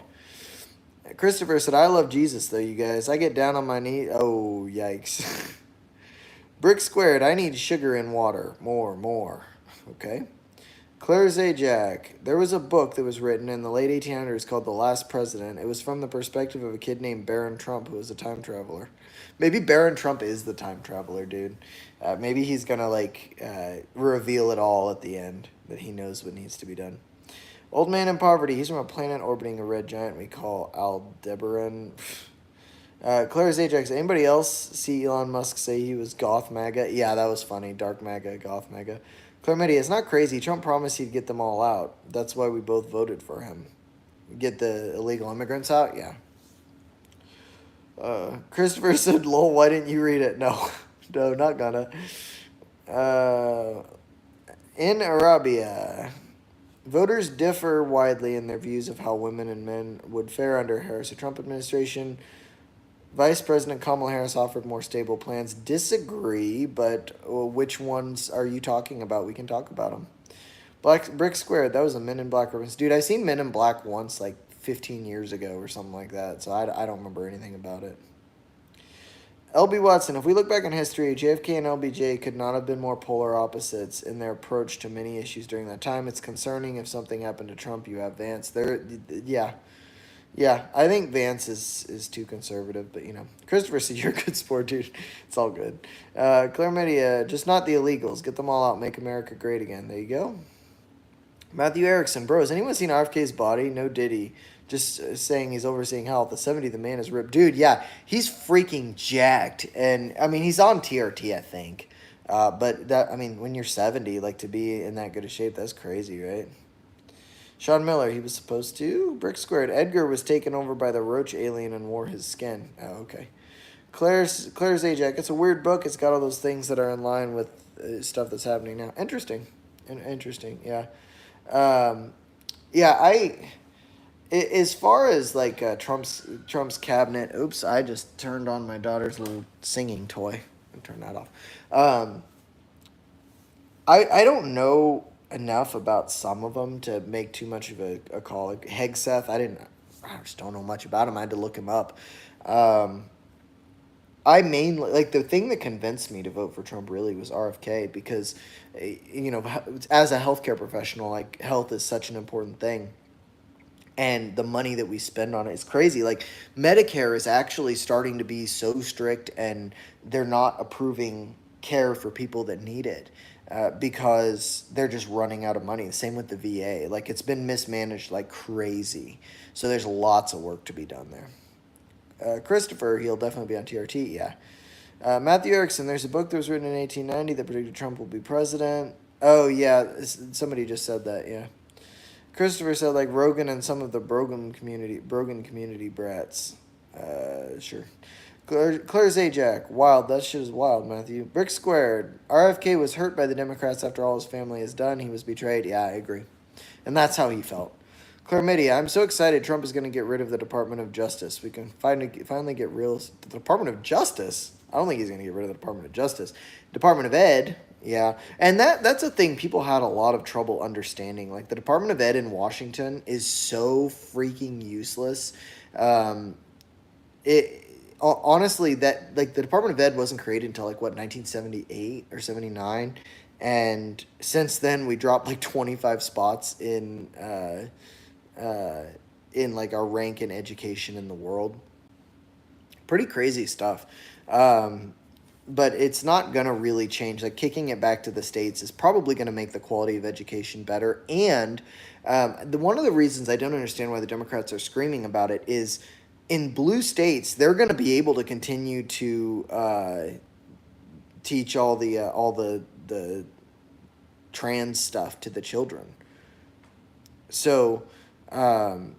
Christopher said, I love Jesus, though, you guys. I get down on my knee. Oh, yikes. Brick squared, I need sugar in water. More. Okay. Claire Zajac, there was a book that was written in the late 1800s called The Last President. It was from the perspective of a kid named Baron Trump, who was a time traveler. Maybe Baron Trump is the time traveler, dude. Maybe he's gonna reveal it all at the end, that he knows what needs to be done. Old Man in Poverty, he's from a planet orbiting a red giant we call Aldebaran. Claire Zajac, anybody else see Elon Musk say he was goth MAGA? Yeah, that was funny. Dark MAGA, goth MAGA. Claire Media, it's not crazy. Trump promised he'd get them all out. That's why we both voted for him. Get the illegal immigrants out? Yeah. Christopher said, lol, why didn't you read it? No. No, not gonna. In Arabia, voters differ widely in their views of how women and men would fare under Harris. The Trump administration, Vice President Kamala Harris offered more stable plans. Disagree, but which ones are you talking about? We can talk about them. Black Brick Squared, that was a Men in Black reference. Dude, I seen Men in Black once, like 15 years ago or something like that, so I don't remember anything about it. LB Watson, if we look back in history, JFK and LBJ could not have been more polar opposites in their approach to many issues during that time. It's concerning if something happened to Trump, you have Vance. Yeah, I think Vance is too conservative, but Christopher said you're a good sport, dude. It's all good. Claire Media, just not the illegals. Get them all out. Make America great again. There you go. Matthew Erickson, bro, has anyone seen RFK's body? No Diddy. Just saying he's overseeing health. At 70, the man is ripped. Dude, yeah, he's freaking jacked. And, I mean, he's on TRT, I think. But, when you're 70, like, to be in that good a shape, that's crazy, right? Sean Miller, he was supposed to. Brick Squared, Edgar was taken over by the roach alien and wore his skin. Oh, okay. Claire's Zajac, it's a weird book. It's got all those things that are in line with stuff that's happening now. Interesting, yeah. As far as like Trump's cabinet. Oops, I just turned on my daughter's little singing toy. I'll turn that off. I don't know enough about some of them to make too much of a call. Like Hegseth, I just don't know much about him. I had to look him up. I mainly like the thing that convinced me to vote for Trump really was RFK because, as a healthcare professional, like health is such an important thing. And the money that we spend on it is crazy. Like Medicare is actually starting to be so strict and they're not approving care for people that need it because they're just running out of money. Same with the VA. Like it's been mismanaged like crazy. So there's lots of work to be done there. Christopher, he'll definitely be on TRT, yeah. Matthew Erickson, there's a book that was written in 1890 that predicted Trump will be president. Oh, yeah, somebody just said that, yeah. Christopher said, like, Rogan and some of the Brogan community brats. Sure. Claire Zajac, wild, that shit is wild, Matthew. Brick Squared, RFK was hurt by the Democrats after all his family is done. He was betrayed. Yeah, I agree. And that's how he felt. Claire Media, I'm so excited Trump is going to get rid of the Department of Justice. We can finally get real. The Department of Justice? I don't think he's going to get rid of the Department of Justice. Department of Ed, yeah. And that's a thing people had a lot of trouble understanding. Like, the Department of Ed in Washington is so freaking useless. Honestly, that, like, the Department of Ed wasn't created until, like, what, 1978 or 79? And since then, we dropped, like, 25 spots in like our rank in education in the world. Pretty crazy stuff. But it's not going to really change. Like kicking it back to the states is probably going to make the quality of education better. And one of the reasons I don't understand why the Democrats are screaming about it is in blue states, they're going to be able to continue to teach all the trans stuff to the children. So, the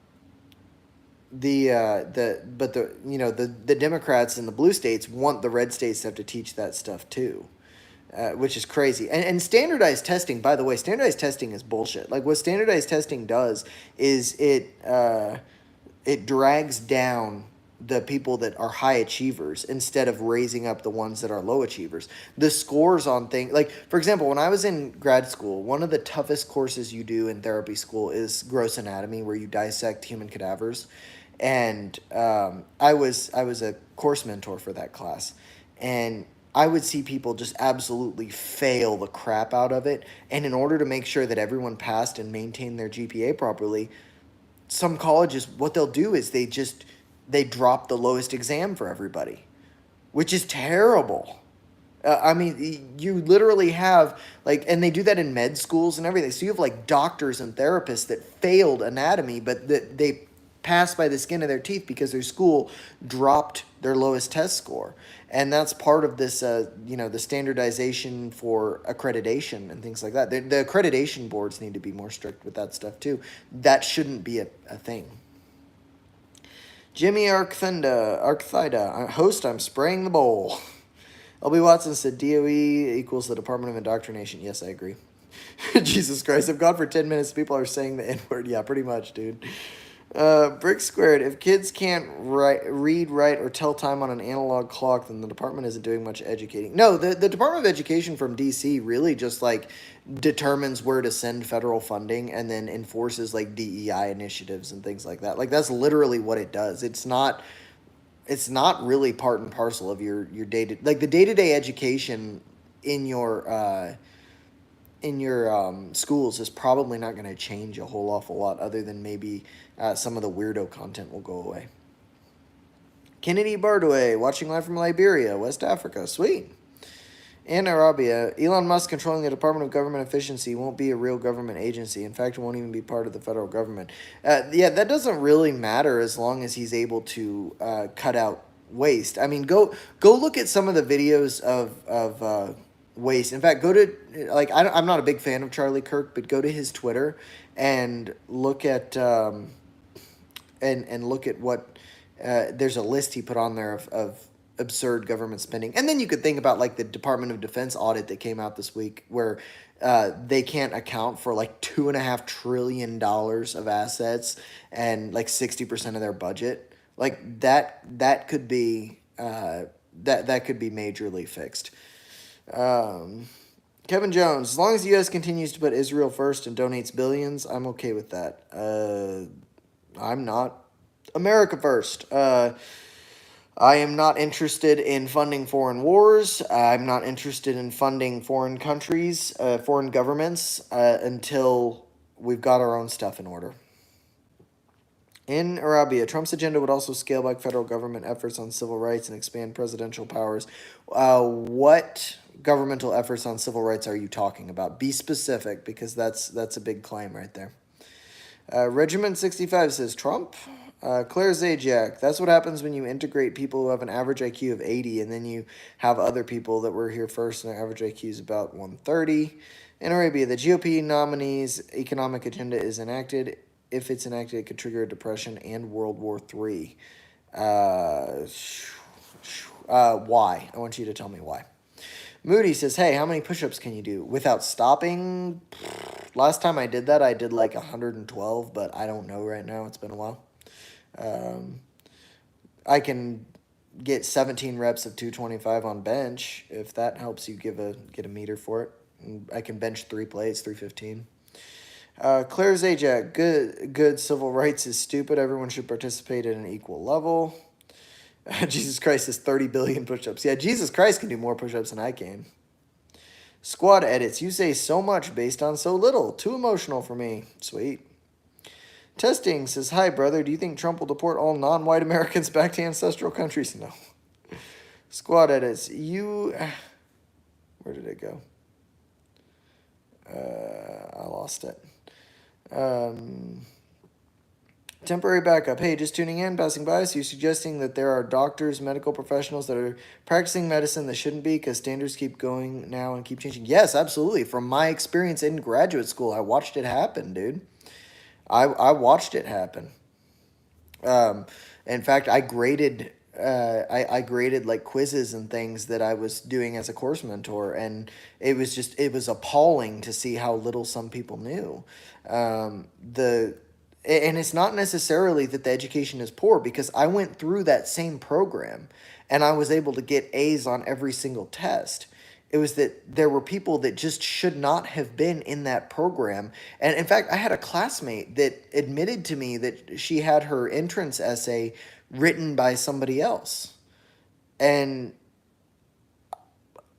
Democrats in the blue states want the red states to have to teach that stuff too. Which is crazy. And standardized testing, by the way, standardized testing is bullshit. Like, what standardized testing does is it drags down the people that are high achievers instead of raising up the ones that are low achievers. The scores on things, like, for example, when I was in grad school, one of the toughest courses you do in therapy school is gross anatomy, where you dissect human cadavers. And I was a course mentor for that class, and I would see people just absolutely fail the crap out of it. And in order to make sure that everyone passed and maintained their GPA properly, some colleges, what they'll do is they drop the lowest exam for everybody, which is terrible. I mean, you literally have, like, and they do that in med schools and everything. So you have, like, doctors and therapists that failed anatomy, but that they passed by the skin of their teeth because their school dropped their lowest test score. And that's part of this, the standardization for accreditation and things like that. The accreditation boards need to be more strict with that stuff too. That shouldn't be a thing. Jimmy Arcthida, host, I'm spraying the bowl. LB Watson said DOE equals the Department of Indoctrination. Yes, I agree. Jesus Christ, I've gone for 10 minutes. People are saying the N-word. Yeah, pretty much, dude. Brick Squared, if kids can't read, write, or tell time on an analog clock, then the department isn't doing much educating. No, the Department of Education from D.C. really just, like, determines where to send federal funding and then enforces, like, DEI initiatives and things like that. Like, that's literally what it does. It's not really part and parcel of your day-to, like, the day-to-day education in your schools is probably not going to change a whole awful lot, other than maybe some of the weirdo content will go away. Kennedy Bardway, watching live from Liberia, West Africa. Sweet. In Arabia, Elon Musk controlling the Department of Government Efficiency won't be a real government agency. In fact, it won't even be part of the federal government. Yeah, that doesn't really matter as long as he's able to cut out waste. I mean, go look at some of the videos of waste. In fact, go to, like, I'm not a big fan of Charlie Kirk, but go to his Twitter and look at and look at what there's a list he put on there of absurd government spending. And then you could think about, like, the Department of Defense audit that came out this week, where they can't account for, like, $2.5 trillion of assets and, like, 60% of their budget. Like, that could be that could be majorly fixed. Kevin Jones, as long as the U.S. continues to put Israel first and donates billions, I'm okay with that. I'm not. America first. I am not interested in funding foreign wars. I'm not interested in funding foreign countries, foreign governments, until we've got our own stuff in order. In Arabia, Trump's agenda would also scale back federal government efforts on civil rights and expand presidential powers. What governmental efforts on civil rights are you talking about? Be specific, because that's a big claim right there. Regiment 65 says Trump. Claire Zajac, that's what happens when you integrate people who have an average IQ of 80, and then you have other people that were here first and their average IQ is about 130. In Arabia, the GOP nominee's economic agenda is enacted. If it's enacted, it could trigger a depression and World War III. Why? I want you to tell me why. Moody says, hey, how many push-ups can you do without stopping? Last time I did that, I did like 112, but I don't know right now. It's been a while. I can get 17 reps of 225 on bench, if that helps you get a meter for it. And I can bench 3 plates, 315. Claire Zajac, good civil rights is stupid. Everyone should participate at an equal level. Jesus Christ is 30 billion push-ups. Yeah, Jesus Christ can do more push-ups than I can. Squad edits, you say so much based on so little. Too emotional for me. Sweet. Testing says, hi, brother. Do you think Trump will deport all non-white Americans back to ancestral countries? No. Squad edits, where did it go? I lost it. Temporary backup. Hey, just tuning in, passing by. So you're suggesting that there are doctors, medical professionals that are practicing medicine that shouldn't be because standards keep going now and keep changing? Yes, absolutely. From my experience in graduate school, I watched it happen, dude. I watched it happen. Um, in fact, I graded like quizzes and things that I was doing as a course mentor, and it was appalling to see how little some people knew. The and it's not necessarily that the education is poor, because I went through that same program and I was able to get A's on every single test. It was that there were people that just should not have been in that program. And in fact, I had a classmate that admitted to me that she had her entrance essay written by somebody else. And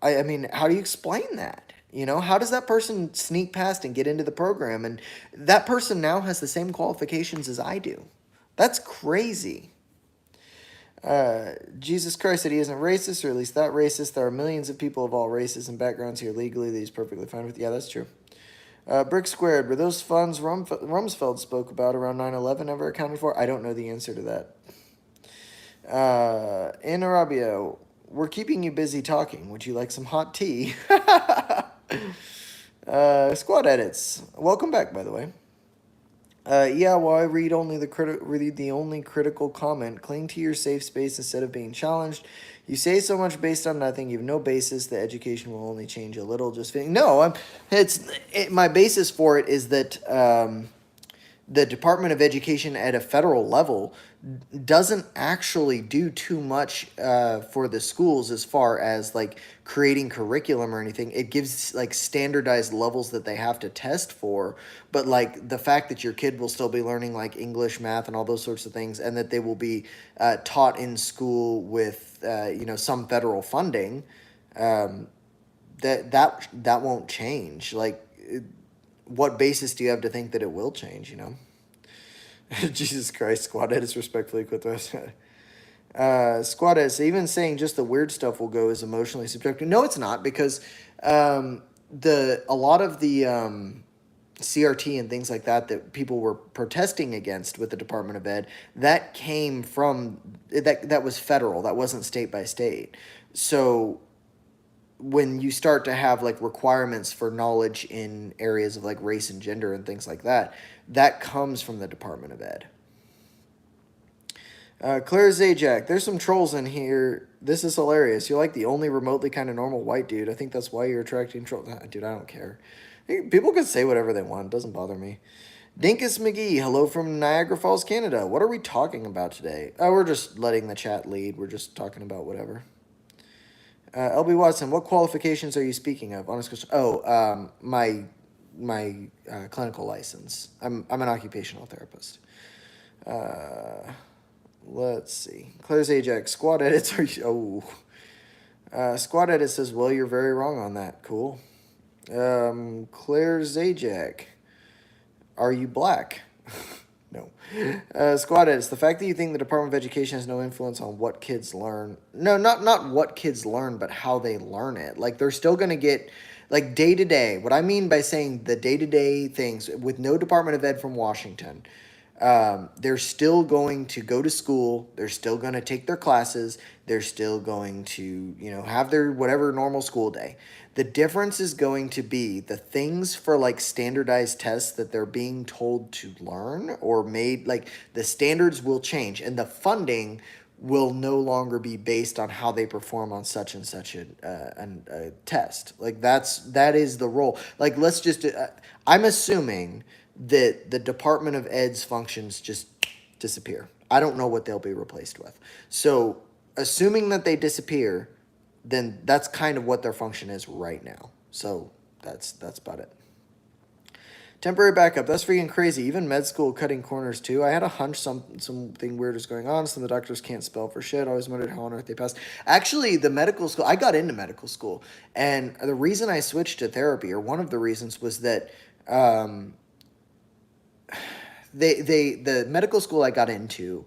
I mean, how do you explain that? You know, how does that person sneak past and get into the program? And that person now has the same qualifications as I do. That's crazy. Jesus Christ said he isn't racist, or at least that racist. There are millions of people of all races and backgrounds here legally that he's perfectly fine with. Yeah, that's true. Brick Squared, were those funds Rumsfeld spoke about around 9/11 ever accounted for? I don't know the answer to that. In Arabia, we're keeping you busy talking. Would you like some hot tea? Squad edits. Welcome back, by the way. Yeah, well, I read the only critical comment. Cling to your safe space instead of being challenged. You say so much based on nothing. You have no basis. The education will only change a little. Just no. My basis for it is that the Department of Education at a federal level doesn't actually do too much for the schools as far as like creating curriculum or anything. It gives like standardized levels that they have to test for, but like the fact that your kid will still be learning like English, math, and all those sorts of things, and that they will be taught in school with some federal funding, that won't change. Like, what basis do you have to think that it will change? You know. Jesus Christ, Squadhead is respectfully equipped with. Squadhead, so even saying just the weird stuff will go is emotionally subjective. No, it's not, because a lot of the CRT and things like that people were protesting against with the Department of Ed, that came from that was federal. That wasn't state by state. So when you start to have like requirements for knowledge in areas of like race and gender and things like that, that comes from the Department of Ed. Claire Zajac, there's some trolls in here. This is hilarious. You're like the only remotely kind of normal white dude. I think that's why you're attracting trolls. Dude, I don't care. People can say whatever they want. It doesn't bother me. Dinkus McGee, hello from Niagara Falls, Canada. What are we talking about today? We're just letting the chat lead. We're just talking about whatever. LB Watson, what qualifications are you speaking of? Honest question. My clinical license. I'm an occupational therapist. Let's see. Claire's Ajax. Squad edits are Squad edit says, well, you're very wrong on that. Cool. Claire Zajac, are you black? No. Squad edits, the fact that you think the Department of Education has no influence on what kids learn. No, not what kids learn, but how they learn it. Like, they're still going to get, like, day to day. What I mean by saying the day to day things, with no Department of Ed from Washington, they're still going to go to school. They're still going to take their classes. They're still going to, have their whatever normal school day. The difference is going to be the things for like standardized tests that they're being told to learn or made, like the standards will change, and the funding will no longer be based on how they perform on such and such a test. Like that is the role. Like, let's just, I'm assuming that the Department of Ed's functions just disappear. I don't know what they'll be replaced with. So assuming that they disappear, then that's kind of what their function is right now. So that's about it. Temporary backup. That's freaking crazy. Even med school cutting corners too. I had a hunch something weird was going on. Some of the doctors can't spell for shit. I always wondered how on earth they passed. Actually, the medical school, I got into medical school, and the reason I switched to therapy, or one of the reasons, was that the medical school I got into,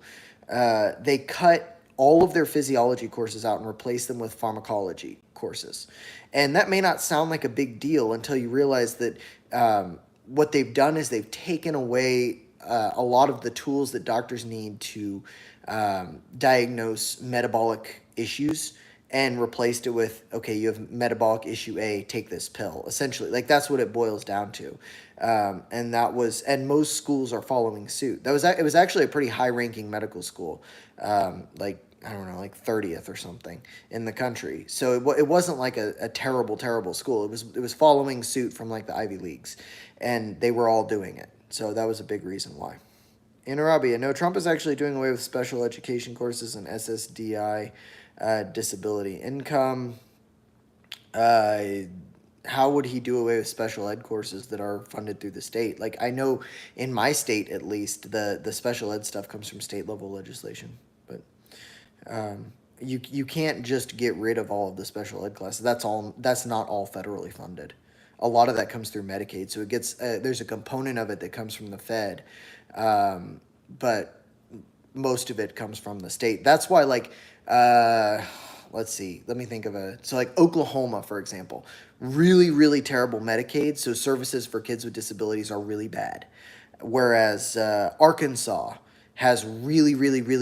they cut all of their physiology courses out and replaced them with pharmacology courses. And that may not sound like a big deal until you realize that what they've done is they've taken away a lot of the tools that doctors need to diagnose metabolic issues and replaced it with, okay, you have metabolic issue A, take this pill. Essentially, like that's what it boils down to. And most schools are following suit. It was actually a pretty high ranking medical school, like I don't know, like 30th or something in the country. So it wasn't like a terrible school. It was following suit from like the Ivy Leagues, and they were all doing it. So that was a big reason why. In Arabia, no, Trump is actually doing away with special education courses and SSDI, disability income. How would he do away with special ed courses that are funded through the state? Like I know in my state at least, the special ed stuff comes from state level legislation, but you can't just get rid of all of the special ed classes. That's not all federally funded. A lot of that comes through Medicaid, so it gets there's a component of it that comes from the Fed, but most of it comes from the state. That's why let's see, let me think of like Oklahoma, for example, really terrible Medicaid, so services for kids with disabilities are really bad, whereas Arkansas has really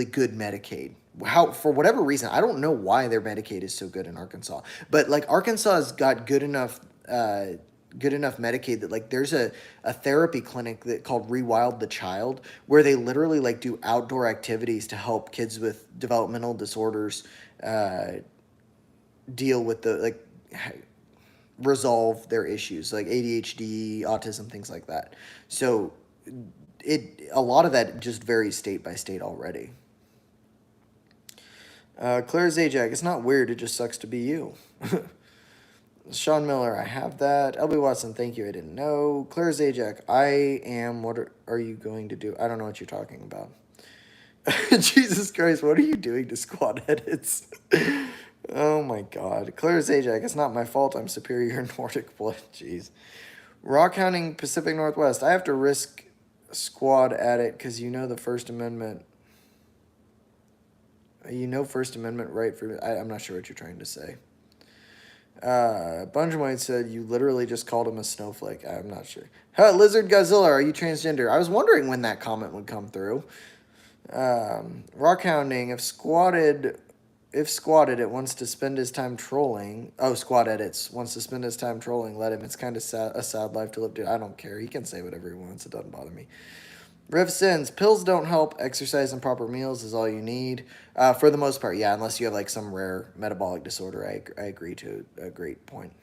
good Medicaid. How, for whatever reason, I don't know why their Medicaid is so good in Arkansas, but like Arkansas has got good enough Medicaid that like there's a therapy clinic called Rewild the Child, where they literally like do outdoor activities to help kids with developmental disorders deal with resolve their issues like ADHD, autism, things like that. So a lot of that just varies state by state already. Claire Zajac, it's not weird, it just sucks to be you. Sean Miller, I have that. LB Watson, thank you, I didn't know. Claire Zajac, I am, what are you going to do? I don't know what you're talking about. Jesus Christ, what are you doing to squad edits? Oh my god. Claire Zajac, it's not my fault, I'm superior Nordic blood. Jeez. Rock Hounding Pacific Northwest, I have to risk squad at it because you know the First Amendment. You know First Amendment right for... I'm not sure what you're trying to say. Bungemite said you literally just called him a snowflake. I'm not sure. Lizard Godzilla, are you transgender? I was wondering when that comment would come through. Rock Hounding, if squatted, it wants to spend his time trolling. Oh, Squad Edits wants to spend his time trolling. Let him. It's kind of a sad life to live. Dude, I don't care. He can say whatever he wants. It doesn't bother me. Riv Sins, pills don't help. Exercise and proper meals is all you need. For the most part, yeah, unless you have like some rare metabolic disorder. I agree to a great point.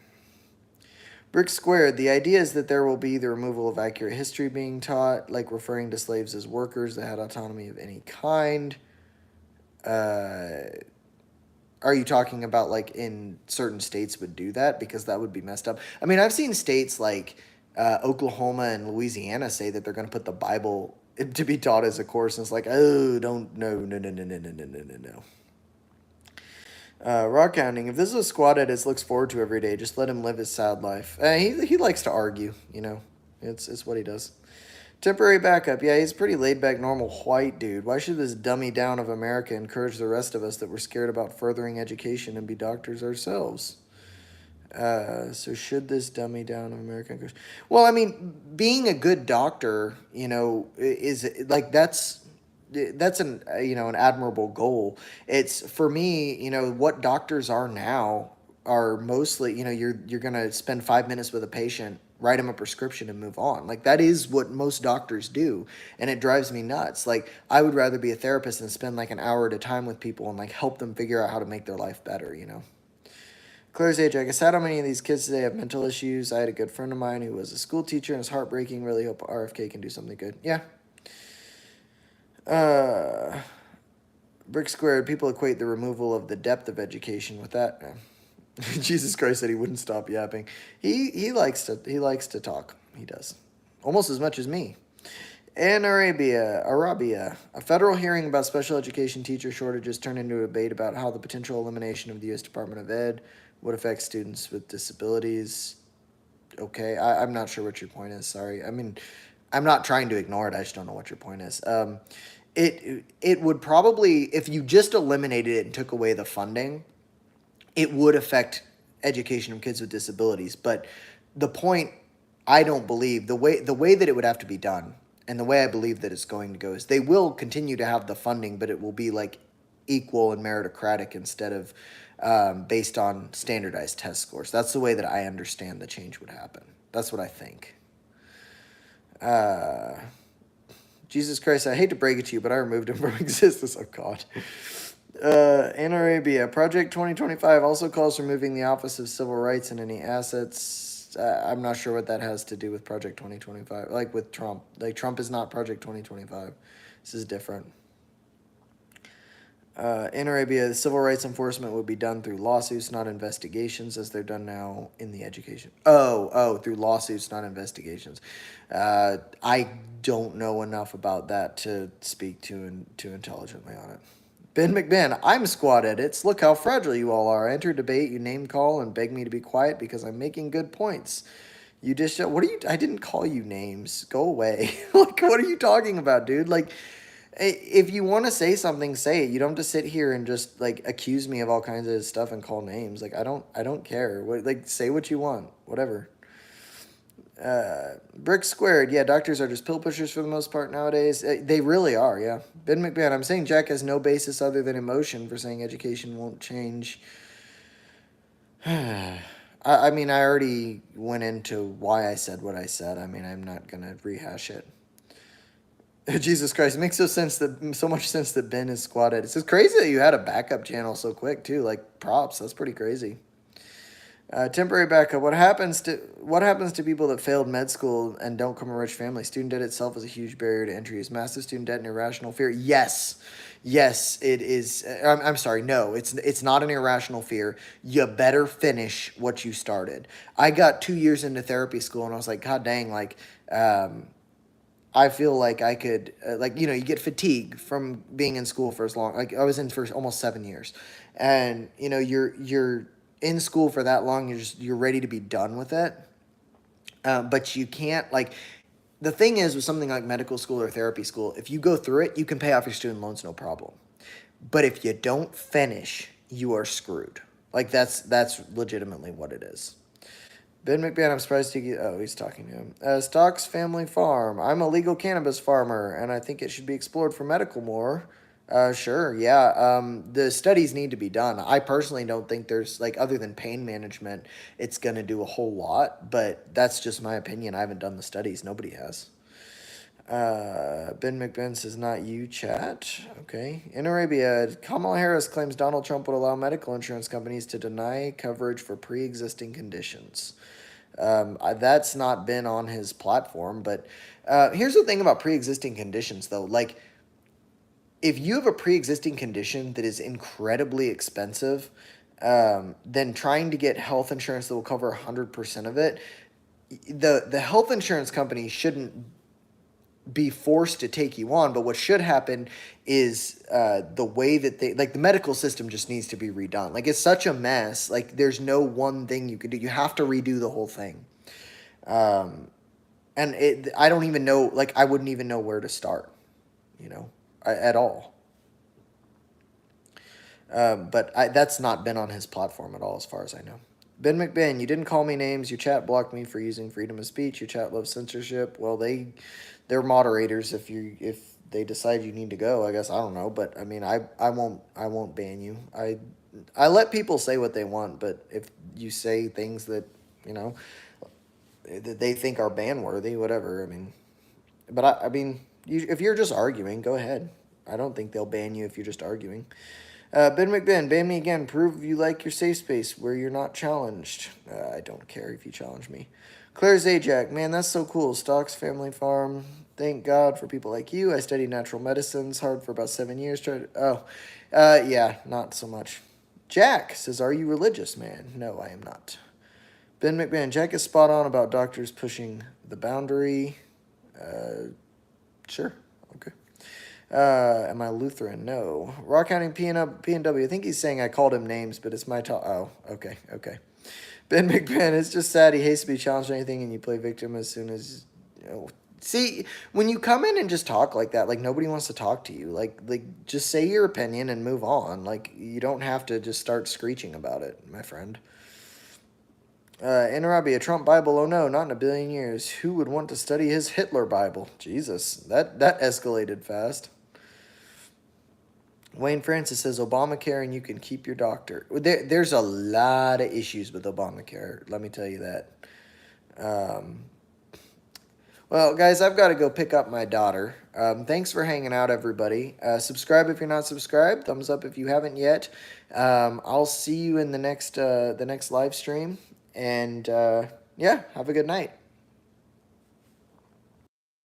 Brick Squared, the idea is that there will be the removal of accurate history being taught, like referring to slaves as workers that had autonomy of any kind. Are you talking about like in certain states would do that? Because that would be messed up. I mean, I've seen states like Oklahoma and Louisiana say that they're going to put the Bible to be taught as a course, and it's like, oh, don't, no. Rock Hounding, if this is a squad edit looks forward to every day, just let him live his sad life. He likes to argue, you know. It's what he does. Temporary backup, yeah, he's a pretty laid-back, normal white dude. Why should this dummy down of America encourage the rest of us that we're scared about furthering education and be doctors ourselves? So should this dummy down of America encourage... Well, I mean, being a good doctor, you know, is like that's an an admirable goal. It's for me, you know, what doctors are now are mostly, you know, you're gonna spend 5 minutes with a patient, write him a prescription, and move on. Like that is what most doctors do, and it drives me nuts. Like I would rather be a therapist than spend like an hour at a time with people and like help them figure out how to make their life better, you know. Claire's age, I guess how many of these kids today have mental issues. I had a good friend of mine who was a school teacher, and it's heartbreaking. Really hope RFK can do something good. Yeah. Brick Squared, people equate the removal of the depth of education with that. Jesus Christ said he wouldn't stop yapping. He likes to talk. He does. Almost as much as me. In Arabia, a federal hearing about special education teacher shortages turned into a debate about how the potential elimination of the U.S. Department of Ed would affect students with disabilities. Okay, I'm not sure what your point is. Sorry. I mean, I'm not trying to ignore it. I just don't know what your point is. It would probably, if you just eliminated it and took away the funding, it would affect education of kids with disabilities. But the point, I don't believe, the way that it would have to be done And the way I believe that it's going to go is they will continue to have the funding, but it will be like equal and meritocratic instead of based on standardized test scores. That's the way that I understand the change would happen. That's what I think. Jesus Christ, I hate to break it to you, but I removed him from existence. Oh, God. Anna Arabia, Project 2025 also calls for moving the Office of Civil Rights and any assets. I'm not sure what that has to do with Project 2025, like with Trump. Like, Trump is not Project 2025. This is different. In Arabia, the civil rights enforcement would be done through lawsuits, not investigations, as they're done now in the education. Through lawsuits, not investigations. I don't know enough about that to speak too intelligently on it. Ben McBen, I'm Squad Edits. Look how fragile you all are. I enter debate, you name call, and beg me to be quiet because I'm making good points. You dish out. What are you? I didn't call you names. Go away. Like, what are you talking about, dude? Like, if you want to say something, say it. You don't have to sit here and just like accuse me of all kinds of stuff and call names. Like, I don't care. What, like, say what you want. Whatever. Brick Squared, yeah, doctors are just pill pushers for the most part nowadays. They really are, yeah. Ben McMahon, I'm saying Jack has no basis other than emotion for saying education won't change. I mean, I already went into why I said what I said. I mean, I'm not going to rehash it. Jesus Christ, it makes so much sense that Ben is squatted. It's just crazy that you had a backup channel so quick, too. Like, props, that's pretty crazy. Temporary backup. What happens to people that failed med school and don't come from a rich family? Student debt itself is a huge barrier to entry. Is massive student debt an irrational fear? Yes, it is. I'm sorry. No, it's not an irrational fear. You better finish what you started. I got 2 years into therapy school and I was like, God dang, like, I feel like I could, you get fatigue from being in school for as long. Like, I was in for almost 7 years, and you're in school for that long, you're ready to be done with it. But you can't, like, the thing is with something like medical school or therapy school, if you go through it, you can pay off your student loans no problem. But if you don't finish, you are screwed. Like, that's legitimately what it is. Ben McMahon, I'm surprised he's talking to him. Stocks Family Farm. I'm a legal cannabis farmer, and I think it should be explored for medical more. Sure, yeah. The studies need to be done. I personally don't think there's, like, other than pain management, it's going to do a whole lot, but that's just my opinion. I haven't done the studies. Nobody has. Ben McBen says, not you, chat. Okay. In Arabia, Kamala Harris claims Donald Trump would allow medical insurance companies to deny coverage for pre-existing conditions. That's not been on his platform, but here's the thing about pre-existing conditions, though. Like, if you have a pre-existing condition that is incredibly expensive, then trying to get health insurance that will cover 100% of it, the health insurance company shouldn't be forced to take you on, but what should happen is the way that the medical system just needs to be redone. Like, it's such a mess. Like, there's no one thing you can do. You have to redo the whole thing. And I don't even know, like, I wouldn't even know where to start, at all. But that's not been on his platform at all, as far as I know. Ben McBain, you didn't call me names. Your chat blocked me for using freedom of speech. Your chat loves censorship. Well, they're moderators. If they decide you need to go, I guess, I don't know. But I mean, I won't ban you. I let people say what they want, but if you say things that that they think are ban worthy, whatever. I mean, but I mean, if you're just arguing, go ahead. I don't think they'll ban you if you're just arguing. Ben McBen, ban me again. Prove you like your safe space where you're not challenged. I don't care if you challenge me. Claire Zajac, man, that's so cool. Stocks Family Farm. Thank God for people like you. I studied natural medicines hard for about 7 years. Yeah, not so much. Jack says, are you religious, man? No, I am not. Ben McBan, Jack is spot on about doctors pushing the boundary. Sure. Okay. Am I Lutheran? No. Rock County PNW. I think he's saying I called him names, but it's my talk. Oh, okay. Ben McBan, it's just sad he hates to be challenged or anything, and you play victim as soon as, See, when you come in and just talk like that, like, nobody wants to talk to you. Like, just say your opinion and move on. Like, you don't have to just start screeching about it, my friend. Interrobby, a Trump Bible? Oh no, not in a billion years. Who would want to study his Hitler Bible? Jesus, that escalated fast. Wayne Francis says Obamacare and you can keep your doctor. There's a lot of issues with Obamacare. Let me tell you that. Well, guys, I've got to go pick up my daughter. Thanks for hanging out, everybody. Subscribe if you're not subscribed. Thumbs up if you haven't yet. I'll see you in the next live stream. And yeah, have a good night.